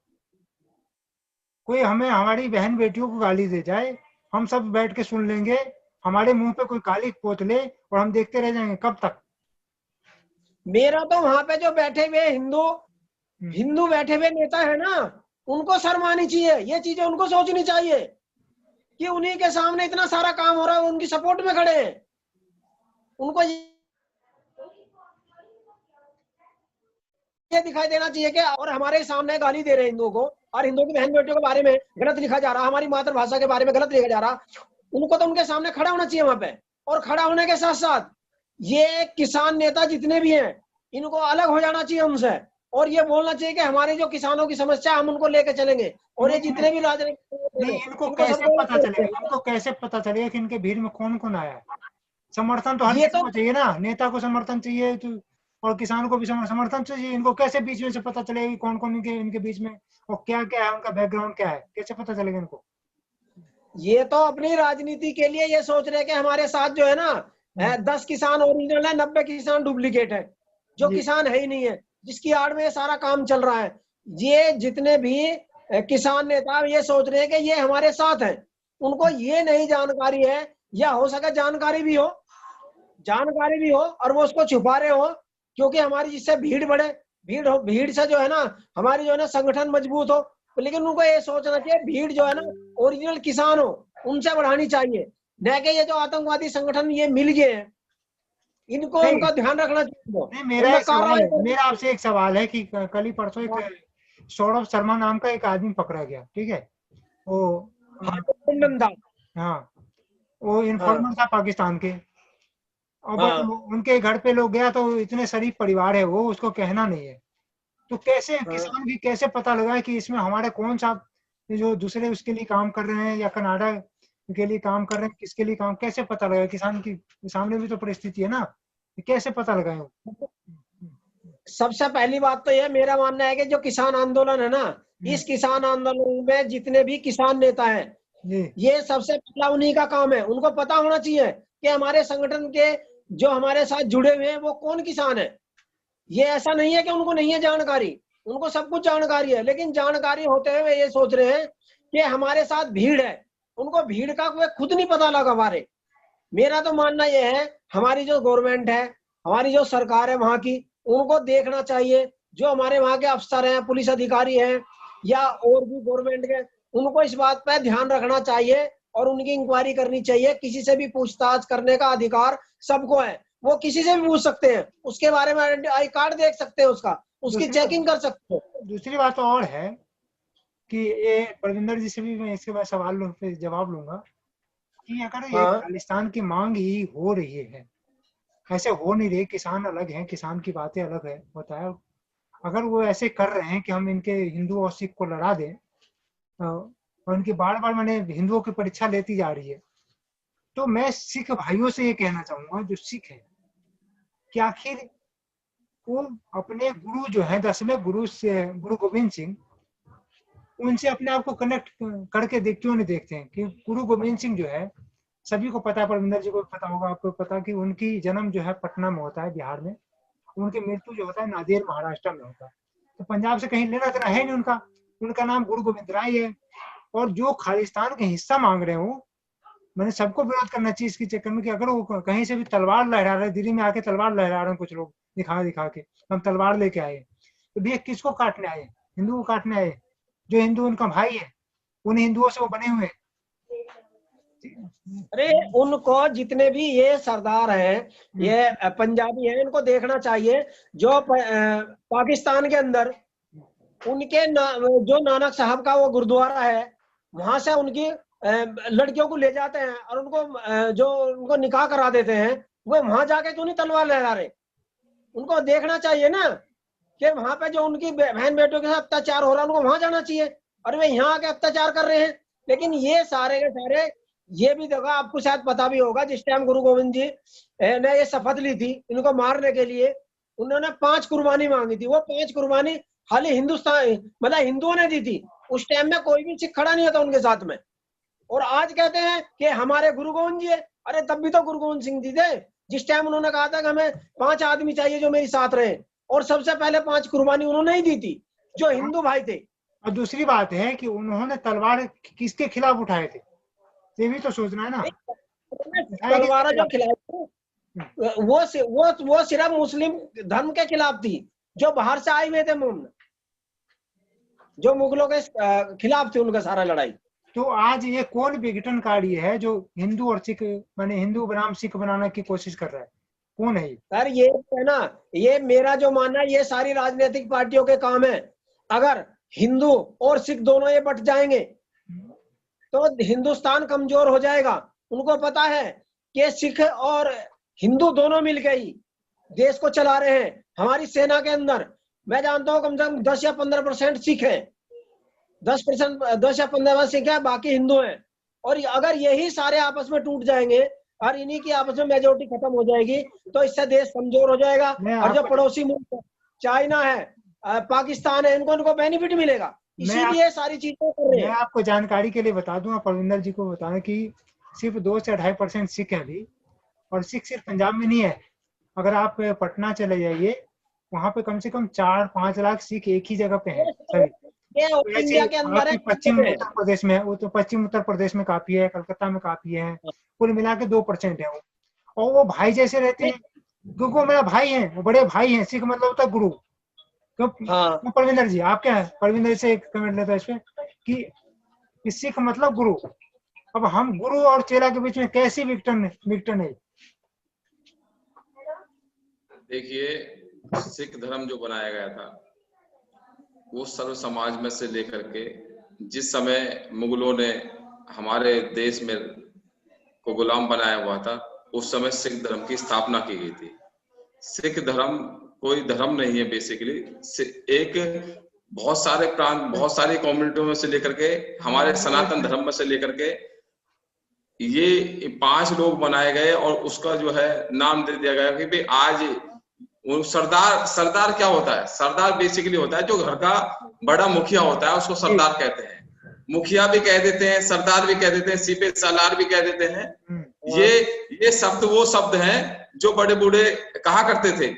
कोई हमें हमारी बहन बेटियों को गाली दे जाए, हम सब बैठ के सुन लेंगे, हमारे मुंह पे कोई कालिख पोत ले और हम देखते रह जाएंगे, कब तक? मेरा तो वहां पे जो बैठे हुए हिंदू बैठे हुए नेता है ना, उनको शर्म आनी चाहिए। ये चीजें उनको सोचनी चाहिए कि उन्हीं के सामने इतना सारा काम हो रहा है, उनकी सपोर्ट में खड़े हैं। उनको ये दिखाई देना चाहिए कि और हमारे सामने गाली दे रहे हैं हिंदुओं को, और हिंदुओं की बहन बेटियों के बारे में गलत लिखा जा रहा, हमारी मातृभाषा के बारे में गलत लिखा जा रहा, उनको तो उनके सामने खड़ा होना चाहिए वहां पे। और खड़ा होने के साथ साथ ये किसान नेता जितने भी हैं, इनको अलग हो जाना चाहिए उनसे, और ये बोलना चाहिए कि हमारे जो किसानों की समस्या हम उनको लेके चलेंगे। और ये जितने भी राजनीतिक, इनको कैसे पता चलेगा? इनको कैसे पता चलेगा कि इनके भीड़ में कौन कौन आया है? समर्थन तो हर किसी को चाहिए ना, नेता को समर्थन चाहिए तो, और किसान को भी समर्थन चाहिए। इनको कैसे बीच में से पता चलेगा कि कौन कौन इनके बीच में, और क्या क्या है, उनका बैकग्राउंड क्या है, कैसे पता चलेगा इनको? ये तो अपनी राजनीति के लिए ये सोच रहे कि हमारे साथ जो है ना 10 किसान ओरिजिनल है, 90 किसान डुप्लीकेट है, जो किसान है ही नहीं है, जिसकी आड़ में ये सारा काम चल रहा है। ये जितने भी किसान नेता ये सोच रहे हैं कि ये हमारे साथ हैं, उनको ये नहीं जानकारी है, या हो सके जानकारी भी हो और वो उसको छुपा रहे हो, क्योंकि हमारी जिससे भीड़ बढ़े, भीड़ से जो है ना हमारी जो है ना संगठन मजबूत हो। लेकिन उनको ये सोचना चाहिए भीड़ जो है ना ओरिजिनल किसान हो, उनसे बढ़ानी चाहिए, न कि ये जो आतंकवादी संगठन ये मिल गए हैं, इनको नहीं उनका ध्यान रखना चाहिए। नहीं, मेरा एक सवाल है, मेरा आपसे एक सवाल है कि कल ही परसों एक सौरभ शर्मा नाम का एक आदमी पकड़ा गया, ठीक है, वो हाँ वो इन्फॉर्मर था पाकिस्तान के, और बट उनके घर पे लोग गया तो इतने शरीफ परिवार है वो, उसको कहना नहीं है, तो कैसे किसान भी कैसे पता लगा कि इसमें हमारे कौन सा जो दूसरे उसके लिए काम कर रहे हैं या कनाडा के लिए काम कर रहे हैं, किसके लिए काम, कैसे पता लगा? किसान की सामने भी तो परिस्थिति है ना, कैसे पता लगाए? सबसे पहली बात तो यह मेरा मानना है कि जो किसान आंदोलन है ना, इस किसान आंदोलन में जितने भी किसान नेता हैं, ये सबसे पहला उन्हीं का काम है। उनको पता होना चाहिए कि हमारे संगठन के जो हमारे साथ जुड़े हुए हैं वो कौन किसान है। ये ऐसा नहीं है कि उनको नहीं है जानकारी, उनको सब कुछ जानकारी है, लेकिन जानकारी होते हुए ये सोच रहे हैं कि हमारे साथ भीड़ है। उनको भीड़ का कोई खुद नहीं पता लगा बारे। मेरा तो मानना यह है हमारी जो गवर्नमेंट है, हमारी जो सरकार है वहां की, उनको देखना चाहिए, जो हमारे वहां के अफसर हैं, पुलिस अधिकारी हैं या और भी गवर्नमेंट के, उनको इस बात पर ध्यान रखना चाहिए और उनकी इंक्वायरी करनी चाहिए। किसी से भी पूछताछ करने का अधिकार सबको है, वो किसी से भी पूछ सकते हैं, उसके बारे में आई कार्ड देख सकते हैं, उसकी चेकिंग कर सकते हैं। दूसरी बात और है कि ये परविंदर जी से भी मैं इसके बाद सवाल पे जवाब लूंगा कि अगर ये खालिस्तान की मांग ही हो रही है, ऐसे हो नहीं रही, किसान अलग हैं, किसान की बातें अलग है बताया, अगर वो ऐसे कर रहे हैं कि हम इनके हिंदू और सिख को लड़ा दें और उनकी बार बार मैंने हिंदुओं की परीक्षा लेती जा रही है, तो मैं सिख भाइयों से ये कहना चाहूंगा जो सिख है कि आखिर वो अपने गुरु जो है 10वें गुरु से गुरु गोविंद सिंह, उनसे अपने आप को कनेक्ट करके क्यों नहीं देखते हैं कि गुरु गोविंद सिंह जो है, सभी को पता है, परविंदर जी को पता होगा, आपको पता कि उनकी जन्म जो है पटना में होता है बिहार में, उनकी मृत्यु जो होता है नादेर महाराष्ट्र में होता है, तो पंजाब से कहीं लेना देना है नहीं उनका नाम गुरु गोविंद राय है। और जो खालिस्तान का हिस्सा मांग रहे हो, मैंने सबको विरोध करना चाहिए इसके चक्कर में कि अगर वो कहीं से भी तलवार लहरा रहे, दिल्ली में आके तलवार लहरा रहे हैं कुछ लोग दिखा के हम तलवार लेके आए, तो भैया किसको काटने आए? हिंदू को काटने आए? जो हिंदू उनका भाई है, उन हिंदुओं से वो बने हुए। अरे उनको जितने भी ये सरदार हैं, ये पंजाबी हैं, इनको देखना चाहिए जो पाकिस्तान के अंदर उनके जो नानक साहब का वो गुरुद्वारा है, वहां से उनकी लड़कियों को ले जाते हैं और उनको निकाह करा देते हैं, वो वहां जाके क्यों नहीं तलवार लहरा रहे? उनको देखना चाहिए ना कि वहां पे जो उनकी बहन बेटों के साथ अत्याचार हो रहा है, उनको वहां जाना चाहिए, और वे यहाँ आके अत्याचार कर रहे हैं। लेकिन ये सारे के सारे, ये भी देखो, आपको शायद पता भी होगा, जिस टाइम गुरु गोविंद जी ने ये शपथ ली थी इनको मारने के लिए, उन्होंने 5 कुर्बानी मांगी थी। वो 5 कुर्बानी खाली हिंदुस्तान मतलब हिंदुओं ने दी थी। उस टाइम में कोई भी सिख खड़ा नहीं होता उनके साथ में, और आज कहते हैं कि हमारे गुरु गोविंद जी है। अरे तब भी तो गुरु गोविंद सिंह जी थे, जिस टाइम उन्होंने कहा था कि हमें 5 आदमी चाहिए जो मेरे साथ रहे, और सबसे पहले 5 कुर्बानी उन्होंने ही दी थी, जो हिंदू भाई थे। और दूसरी बात है कि उन्होंने तलवार किसके खिलाफ उठाए थे, ये भी तो सोचना है ना। तलवार जो खिलाफ वो सिर्फ मुस्लिम धर्म के खिलाफ थी, जो बाहर से आए हुए थे मोहम्मद, जो मुगलों के खिलाफ थी उनका सारा लड़ाई। तो आज ये कौन विघटनकारी है जो हिंदू और सिख माने हिंदू बनाम सिख बनाने की कोशिश कर रहा है? कौन है? सर ये है ना, ये मेरा जो मानना है, ये सारी राजनीतिक पार्टियों के काम है। अगर हिंदू और सिख दोनों ये बट जाएंगे तो हिंदुस्तान कमजोर हो जाएगा। उनको पता है कि सिख और हिंदू दोनों मिलकर ही देश को चला रहे हैं। हमारी सेना के अंदर मैं जानता हूँ कम से कम 10 या 15% सिख है, 10 या 15% सिख है, बाकी हिंदू हैं। और अगर यही सारे आपस में टूट जाएंगे और इन्हीं की आपस में मेजोरिटी खत्म हो जाएगी, तो इससे देश कमजोर हो जाएगा। और जो पड़ोसी मुल्क चाइना है, पाकिस्तान है, इनको बेनिफिट मिलेगा। इसीलिए सारी चीजें कर रहे हैं। मैं आपको जानकारी के लिए बता दूं, परविंदर जी को बताना कि सिर्फ 2 से 2.5% सिख है अभी, और सिख सिर्फ पंजाब में नहीं है। अगर आप पटना चले जाइए, वहां पे कम से कम 4-5 लाख सिख एक ही जगह पे हैं सभी। ये ऑल वैसे इंडिया के अंदर है। पश्चिम उत्तर प्रदेश में, वो तो पश्चिम उत्तर प्रदेश में काफी है, कलकत्ता में काफी है, कुल मिला के 2% है वो। और वो भाई जैसे रहते हैं, क्योंकि वो मेरा भाई है, वो बड़े भाई हैं। सिख मतलब होता है गुरु। क्यों? हाँ परविंदर जी, आप क्या है, परविंदर से एक कमेंट लेता है इस पे कि सिख मतलब गुरु। अब हम गुरु और चेला के बीच में कैसी विघटन है? देखिए, सिख धर्म जो बनाया गया था वो सर्व समाज में से लेकर के, जिस समय मुगलों ने हमारे देश में को गुलाम बनाया हुआ था, उस समय सिख धर्म की स्थापना की गई थी। सिख धर्म कोई धर्म नहीं है, बेसिकली एक बहुत सारे प्रांत, बहुत सारी कम्युनिटियों में से लेकर के, हमारे सनातन धर्म में से लेकर के ये 5 लोग बनाए गए और उसका जो है नाम दे दिया गया कि भाई आज वो सरदार क्या होता है? सरदार बेसिकली होता है जो घर का बड़ा मुखिया होता है, उसको सरदार कहते हैं। मुखिया भी कह देते हैं, सरदार भी कह देते हैं, सिपे सालार भी कह देते हैं। ये शब्द वो शब्द हैं जो बड़े बूढ़े कहा करते थे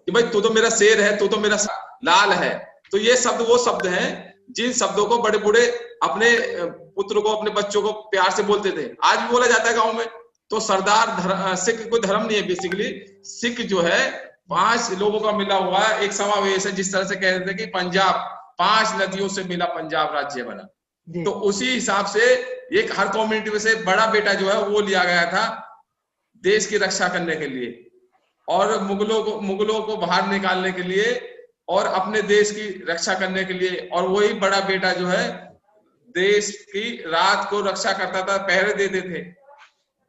कि भाई तू तो मेरा शेर है, तू तो मेरा लाल है। तो ये शब्द वो शब्द हैं जिन शब्दों को बड़े बूढ़े अपने पुत्र को, अपने बच्चों को प्यार से बोलते थे। आज भी बोला जाता है गांव में। तो सरदार सिख कोई धर्म नहीं है बेसिकली। सिख जो है 5 लोगों का मिला हुआ है, एक समावेश है। जिस तरह से कह रहे थे कि पंजाब 5 नदियों से मिला पंजाब राज्य बना, तो उसी हिसाब से एक हर कम्युनिटी में से बड़ा बेटा जो है वो लिया गया था देश की रक्षा करने के लिए और मुगलों को बाहर निकालने के लिए और अपने देश की रक्षा करने के लिए। और वही बड़ा बेटा जो है देश की रात को रक्षा करता था, पहरे देते थे।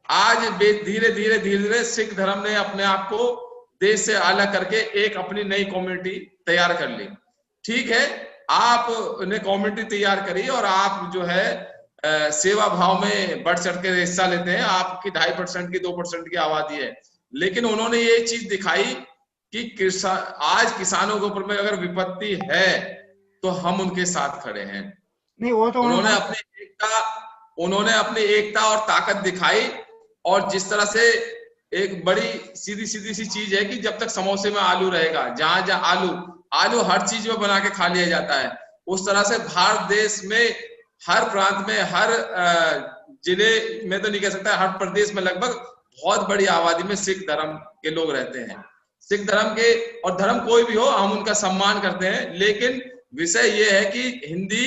आज धीरे धीरे सिख धर्म ने अपने आप को देश से अलग करके एक अपनी नई कम्युनिटी तैयार कर ली। ठीक है, आपने कम्युनिटी तैयार करी और आप जो है सेवा भाव में बढ़ चढ़ के हिस्सा लेते हैं। आपकी 2.5% की 2% की आबादी है, लेकिन उन्होंने ये चीज दिखाई कि आज किसानों के ऊपर में अगर विपत्ति है तो हम उनके साथ खड़े हैं। नहीं, वो तो उन्होंने अपनी एकता और ताकत दिखाई। और जिस तरह से एक बड़ी सीधी सी चीज है कि जब तक समोसे में आलू रहेगा, जहां जहां आलू हर चीज में बना के खा लिया जाता है, उस तरह से भारत देश में हर प्रांत में, हर जिले में तो नहीं कह सकता, हर प्रदेश में लगभग बहुत बड़ी आबादी में सिख धर्म के लोग रहते हैं। सिख धर्म के, और धर्म कोई भी हो, हम उनका सम्मान करते हैं। लेकिन विषय ये है कि हिंदी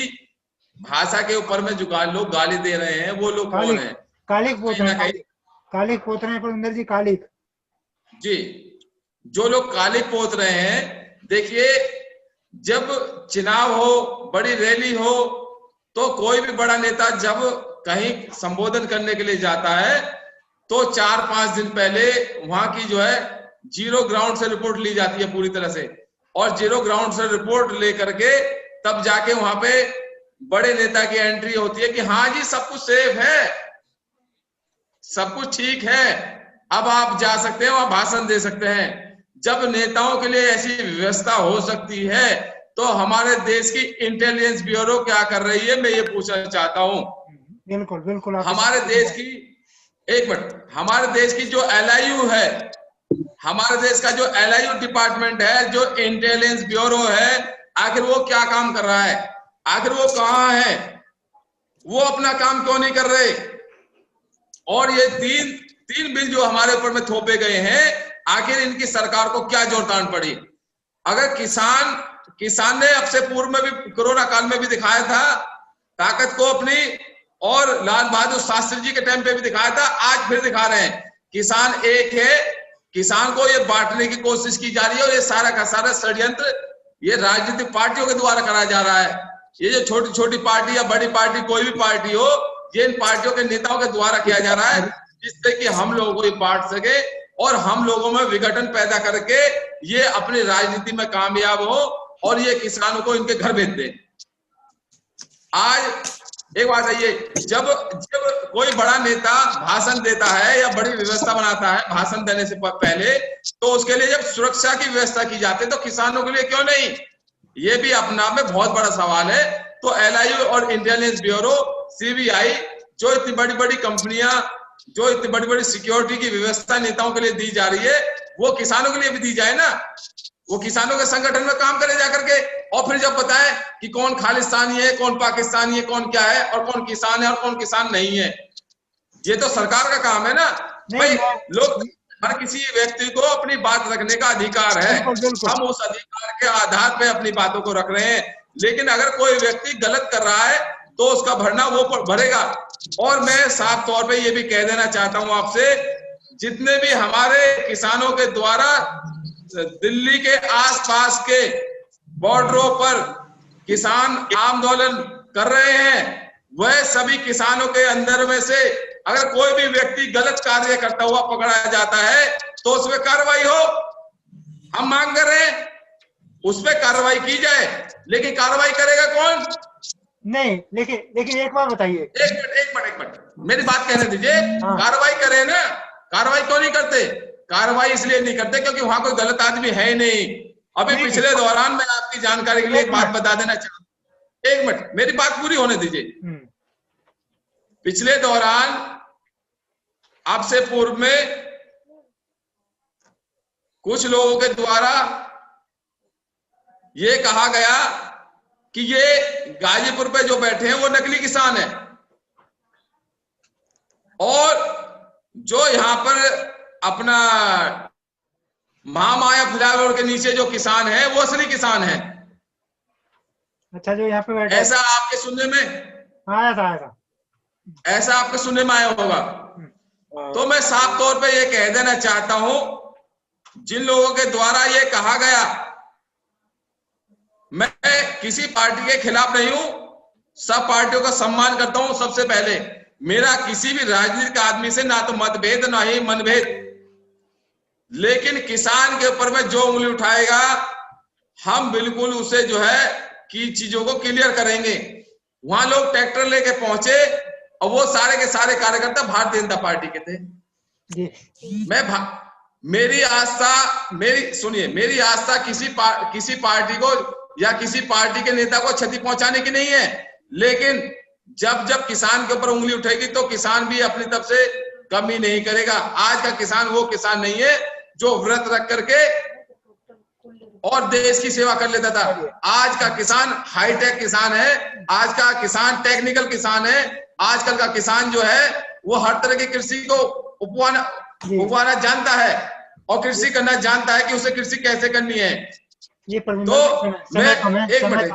भाषा के ऊपर में जो लोग गाली दे रहे हैं वो लोग कौन है? कालिक पोत रहे हैं परविंदर जी, कालिक जी। जो लोग कालिक पोत रहे हैं, देखिए जब चुनाव हो, बड़ी रैली हो, तो कोई भी बड़ा नेता जब कहीं संबोधन करने के लिए जाता है तो 4-5 दिन पहले वहां की जो है जीरो ग्राउंड से रिपोर्ट ली जाती है पूरी तरह से। और जीरो ग्राउंड से रिपोर्ट लेकर के तब जाके वहां पे बड़े नेता की एंट्री होती है कि हाँ जी सब कुछ सेफ है, सब कुछ ठीक है, अब आप जा सकते हैं, वहां भाषण दे सकते हैं। जब नेताओं के लिए ऐसी व्यवस्था हो सकती है तो हमारे देश की इंटेलिजेंस ब्यूरो क्या कर रही है, मैं ये पूछना चाहता हूं। बिल्कुल हमारे देश की, एक मिनट, हमारे देश की जो LIU है, हमारे देश का जो LIU डिपार्टमेंट है, जो इंटेलिजेंस ब्यूरो है, आखिर वो क्या काम कर रहा है? आखिर वो कहाँ है? वो अपना काम क्यों नहीं कर रहे? और ये तीन बिल जो हमारे ऊपर में थोपे गए हैं, आखिर इनकी सरकार को क्या जोरदान पड़ी? अगर किसान ने अब से पूर्व में भी, कोरोना काल में भी दिखाया था ताकत को अपनी, और लाल बहादुर शास्त्री जी के टाइम पे भी दिखाया था, आज फिर दिखा रहे हैं। किसान एक है, किसान को ये बांटने की कोशिश की जा रही है और ये सारा का सारा षड्यंत्र ये राजनीतिक पार्टियों के द्वारा कराया जा रहा है। ये जो छोटी छोटी पार्टी या बड़ी पार्टी, कोई भी पार्टी हो, ये इन पार्टियों के नेताओं के द्वारा किया जा रहा है, जिससे कि हम लोगों को ये बांट सके और हम लोगों में विघटन पैदा करके ये अपनी राजनीति में कामयाब हो और ये किसानों को इनके घर भेज दे। आज एक बात है, ये जब कोई बड़ा नेता भाषण देता है या बड़ी व्यवस्था बनाता है भाषण देने से पहले, तो उसके लिए जब सुरक्षा की व्यवस्था की जाती है तो किसानों के लिए क्यों नहीं? ये भी अपने आप में बहुत बड़ा सवाल है। तो LIU और इंटेलिजेंस ब्यूरो, CBI, जो इतनी बड़ी बड़ी कंपनियां, जो इतनी बड़ी बड़ी सिक्योरिटी की व्यवस्था नेताओं के लिए दी जा रही है, वो किसानों के लिए भी दी जाए ना, वो किसानों के संगठन में काम करे जाकर के, और फिर जब बताए कि कौन खालिस्तानी है, कौन पाकिस्तानी है, कौन क्या है, और कौन किसान है और कौन किसान नहीं है। ये तो सरकार का काम है ना भाई। लोग, हर किसी व्यक्ति को अपनी बात रखने का अधिकार है, हम उस अधिकार के आधार पे अपनी बातों को रख रहे हैं। लेकिन अगर कोई व्यक्ति गलत कर रहा है तो उसका भरना वो भरेगा। और मैं साफ तौर पे ये भी कह देना चाहता हूं आपसे, जितने भी हमारे किसानों के द्वारा दिल्ली के आसपास के बॉर्डरों पर किसान आंदोलन कर रहे हैं, वह सभी किसानों के अंदर में से अगर कोई भी व्यक्ति गलत कार्य करता हुआ पकड़ा जाता है तो उसमें कार्रवाई हो। हम मांग कर रहे हैं उस पर कार्रवाई की जाए, लेकिन कार्रवाई करेगा कौन? नहीं, लेकिन एक बात बताइए। एक मिनट मेरी बात कहने दीजिए। कार्रवाई करें ना, कार्रवाई क्यों नहीं करते? कार्रवाई इसलिए नहीं करते क्योंकि वहां कोई गलत आदमी है ही नहीं। अभी पिछले दौरान मैं आपकी जानकारी के लिए एक बात बता देना चाहता हूं, एक मिनट मेरी बात पूरी होने दीजिए। पिछले दौरान आपसे पूर्व में कुछ लोगों के द्वारा ये कहा गया कि ये गाजीपुर पे जो बैठे हैं वो नकली किसान है, और जो यहां पर अपना महामाया फ्लाईओवर के नीचे जो किसान है वो असली किसान है। अच्छा, जो यहाँ पे बैठे, ऐसा आपके सुनने में आया था। ऐसा आपके सुनने में आया होगा। तो मैं साफ तौर पे ये कह देना चाहता हूं, जिन लोगों के द्वारा ये कहा गया, मैं किसी पार्टी के खिलाफ नहीं हूं, सब पार्टियों का सम्मान करता हूं। सबसे पहले मेरा किसी भी राजनीतिक आदमी से ना तो मतभेद ना ही मनभेद, लेकिन किसान के ऊपर में जो उंगली उठाएगा हम बिल्कुल उसे जो है कि चीजों को क्लियर करेंगे। वहां लोग ट्रैक्टर लेके पहुंचे और वो सारे के सारे कार्यकर्ता भारतीय जनता पार्टी के थे। मेरी आस्था किसी पार्टी को या किसी पार्टी के नेता को क्षति पहुंचाने की नहीं है, लेकिन जब किसान के ऊपर उंगली उठेगी तो किसान भी अपनी तरफ से कमी नहीं करेगा। आज का किसान वो किसान नहीं है जो व्रत रख करके और देश की सेवा कर लेता था। आज का किसान हाईटेक किसान है, आज का किसान टेक्निकल किसान है। आजकल का किसान जो है वो हर तरह की कृषि को उपवाना जानता है और कृषि करना जानता है कि उसे कृषि कैसे करनी है। ये तो मैं एक मिनट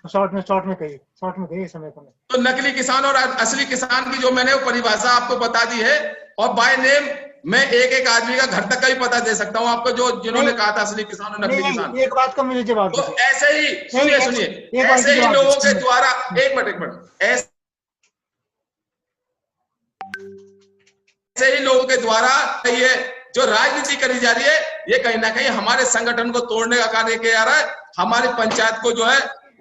शॉर्ट में कहिए समय कम है। तो नकली किसान और असली किसान की जो मैंने वो परिभाषा आपको बता दी है, और बाय नेम मैं एक आदमी का घर तक का भी पता दे सकता हूँ आपको, जो जिन्होंने कहा था असली किसान और नकली किसान। एक बात का मुझे जवाब तो ऐसे ही सुनिए ऐसे ही लोगों के द्वारा एक मिनट ऐसे ही लोगों के द्वारा ये जो राजनीति करी जा रही है, ये कहीं ना कहीं हमारे संगठन को तोड़ने का कार्य किया जा रहा है। हमारी पंचायत को जो है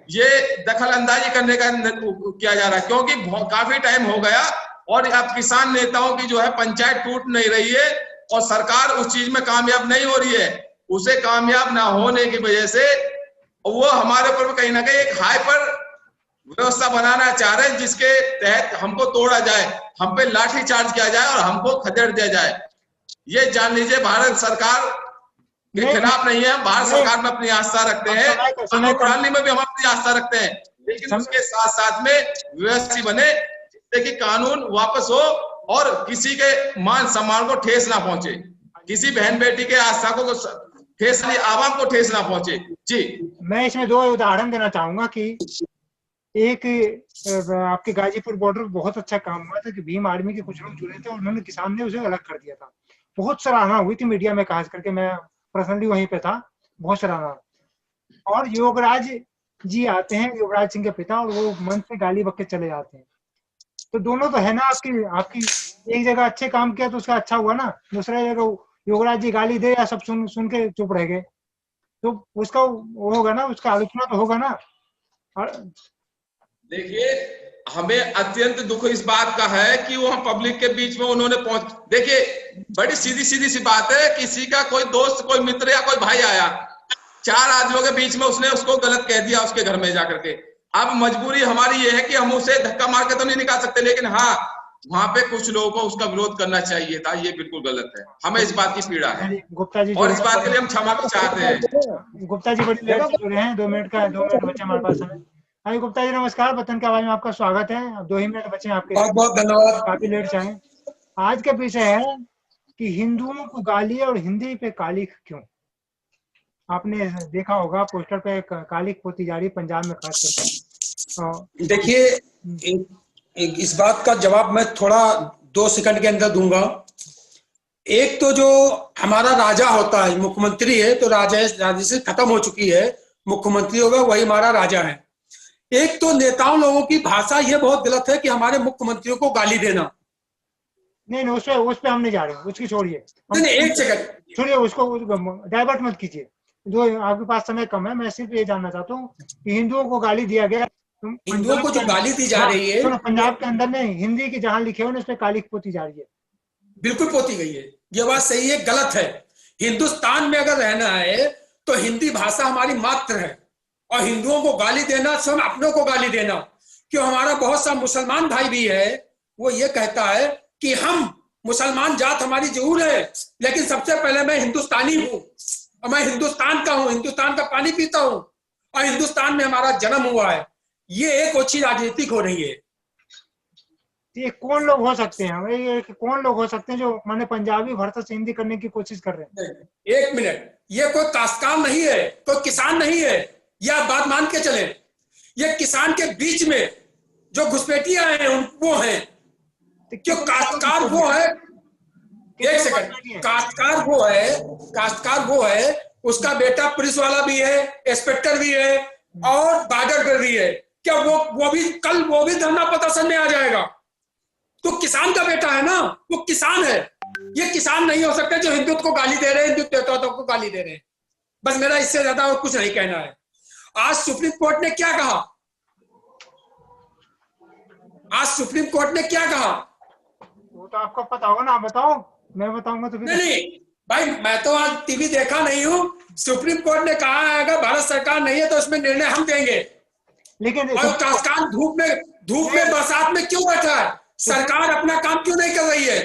ये दखल अंदाजी करने का किया जा रहा है, क्योंकि काफी टाइम हो गया और अब किसान नेताओं की जो है पंचायत टूट नहीं रही है और सरकार उस चीज में कामयाब नहीं हो रही है। उसे कामयाब ना होने की वजह से वो हमारे ऊपर कहीं ना कहीं एक हाइपर व्यवस्था बनाना चाह रहे हैं, जिसके तहत हमको तोड़ा जाए, हम पे लाठी चार्ज किया जाए और हमको खदेड़ दिया जाए। ये जान लीजिए, भारत सरकार के खिलाफ नहीं है, भारत सरकार में अपनी आस्था रखते हैं, कानून प्रणाली में भी हम अपनी आस्था रखते हैं, लेकिन उसके साथ साथ में व्यवस्था बने जिससे कि कानून वापस हो और किसी के मान सम्मान को ठेस ना पहुंचे, किसी बहन बेटी के आस्था को ठेस, आवाम को ठेस ना पहुंचे। जी, मैं इसमें दो उदाहरण देना चाहूंगा कि एक आपके गाजीपुर बॉर्डर बहुत अच्छा काम हुआ था कि भीम आर्मी के कुछ लोग जुड़े थे और उन्होंने किसान ने उसे अलग कर दिया था। बहुत सराहना हुई थी मीडिया में, खास करके मैं पर्सनली वहीं पे था, बहुत सराहना। और योगराज जी आते हैं, योगराज सिंह के पिता, और वो मन से गाली बक के चले जाते हैं। तो दोनों तो है ना, आपकी एक जगह अच्छे काम किया तो उसका अच्छा हुआ ना, दूसरा जगह योगराज जी गाली दे या सब सुन के चुप रह गए तो उसका वो होगा ना, उसका आलोचना तो होगा ना। देखिए, हमें अत्यंत दुख इस बात का है कि वो हम पब्लिक के बीच में उन्होंने देखिए, बड़ी सीधी सी बात है, किसी का कोई दोस्त, कोई मित्र या कोई भाई आया, 4 आदमियों के बीच में उसने उसको गलत कह दिया उसके घर में जाकर के। अब मजबूरी हमारी ये है कि हम उसे धक्का मार के तो नहीं निकाल सकते, लेकिन हाँ, वहां पे कुछ लोगों को उसका विरोध करना चाहिए था, ये बिल्कुल गलत है। हमें इस बात की पीड़ा है गुप्ता जी और इस बात के लिए हम क्षमा भी चाहते हैं। गुप्ता जी बड़ी लेट से जुड़े हैं, 2 मिनट बचे हमारे पास समय। हाँ गुप्ता जी नमस्कार, वतन के आवाज में आपका स्वागत है। अब 2 ही मिनट बचे हैं आपके लिए। बहुत बहुत धन्यवाद। काफी लेट से आए। आज का विषय है कि हिंदुओं को गाली और हिंदी पे काली क्यों। आपने देखा होगा पोस्टर पे काली पोती जा रही पंजाब में खास करके। देखिए इस बात का जवाब मैं थोड़ा 2 सेकंड के अंदर दूंगा। एक तो जो हमारा राजा होता है, मुख्यमंत्री है, तो राजा से खत्म हो चुकी है, मुख्यमंत्री होगा वही हमारा राजा है। एक तो नेताओं लोगों की भाषा ये बहुत गलत है कि हमारे मुख्यमंत्रियों को गाली देना। नहीं उस पे हम नहीं जा रहे, उसकी छोड़िए। नहीं एक सेकंड छोड़िए, उसको डाइवर्ट मत कीजिए। जो आपके पास समय कम है, मैं सिर्फ ये जानना चाहता हूँ कि हिंदुओं को गाली दिया गया, हिंदुओं को जो गाली दी जा रही है, पंजाब के अंदर नहीं, हिंदी की जहां लिखे हो उस पर काली पोती जा रही है। बिल्कुल पोती गई है, ये बात सही है, गलत है। हिंदुस्तान में अगर रहना है तो हिंदी भाषा हमारी मातृ है, और हिंदुओं को गाली देना, सब अपनों को गाली देना। क्यों, हमारा बहुत सा मुसलमान भाई भी है, वो ये कहता है कि हम मुसलमान जात हमारी जरूर है, लेकिन सबसे पहले मैं हिंदुस्तानी हूँ और मैं हिंदुस्तान का हूँ, हिंदुस्तान का पानी पीता हूँ और हिंदुस्तान में हमारा जन्म हुआ है। ये एक ओछी राजनीति हो रही है। ये कौन लोग हो सकते हैं, ये कौन लोग हो सकते हैं जो माने पंजाबी भाषा से हिंदी करने की कोशिश कर रहे हैं? एक मिनट, ये कोई काश्तकार नहीं है, कोई किसान नहीं है, यह आप बात मान के चले। ये किसान के बीच में जो घुसपैठियां हैं वो हैं। क्यों, काश्तकार वो है, एक सेकंड, काश्तकार वो है, उसका बेटा पुलिस वाला भी है, इंस्पेक्टर भी है और बॉर्डर पर भी है। क्या वो भी कल वो भी धरना प्रदर्शन में आ जाएगा? तो किसान का बेटा है ना, वो किसान है। ये किसान नहीं हो सकते जो हिंदुत्व को गाली दे रहे हैं, हिंदुत्व देवताओं को गाली दे रहे हैं। बस मेरा इससे ज्यादा और कुछ नहीं कहना है। आज सुप्रीम कोर्ट ने क्या कहा? आज सुप्रीम कोर्ट ने क्या कहा? वो तो आपको पता होगा ना, आप बताओ, मैं बताऊंगा तो फिर। नहीं भाई, मैं तो आज टीवी देखा नहीं हूँ। सुप्रीम कोर्ट ने कहा है अगर भारत सरकार नहीं है तो उसमें निर्णय हम देंगे। लेकिन और काश्तकार धूप में बरसात में क्यों बैठा है? सरकार अपना काम क्यों नहीं कर रही है?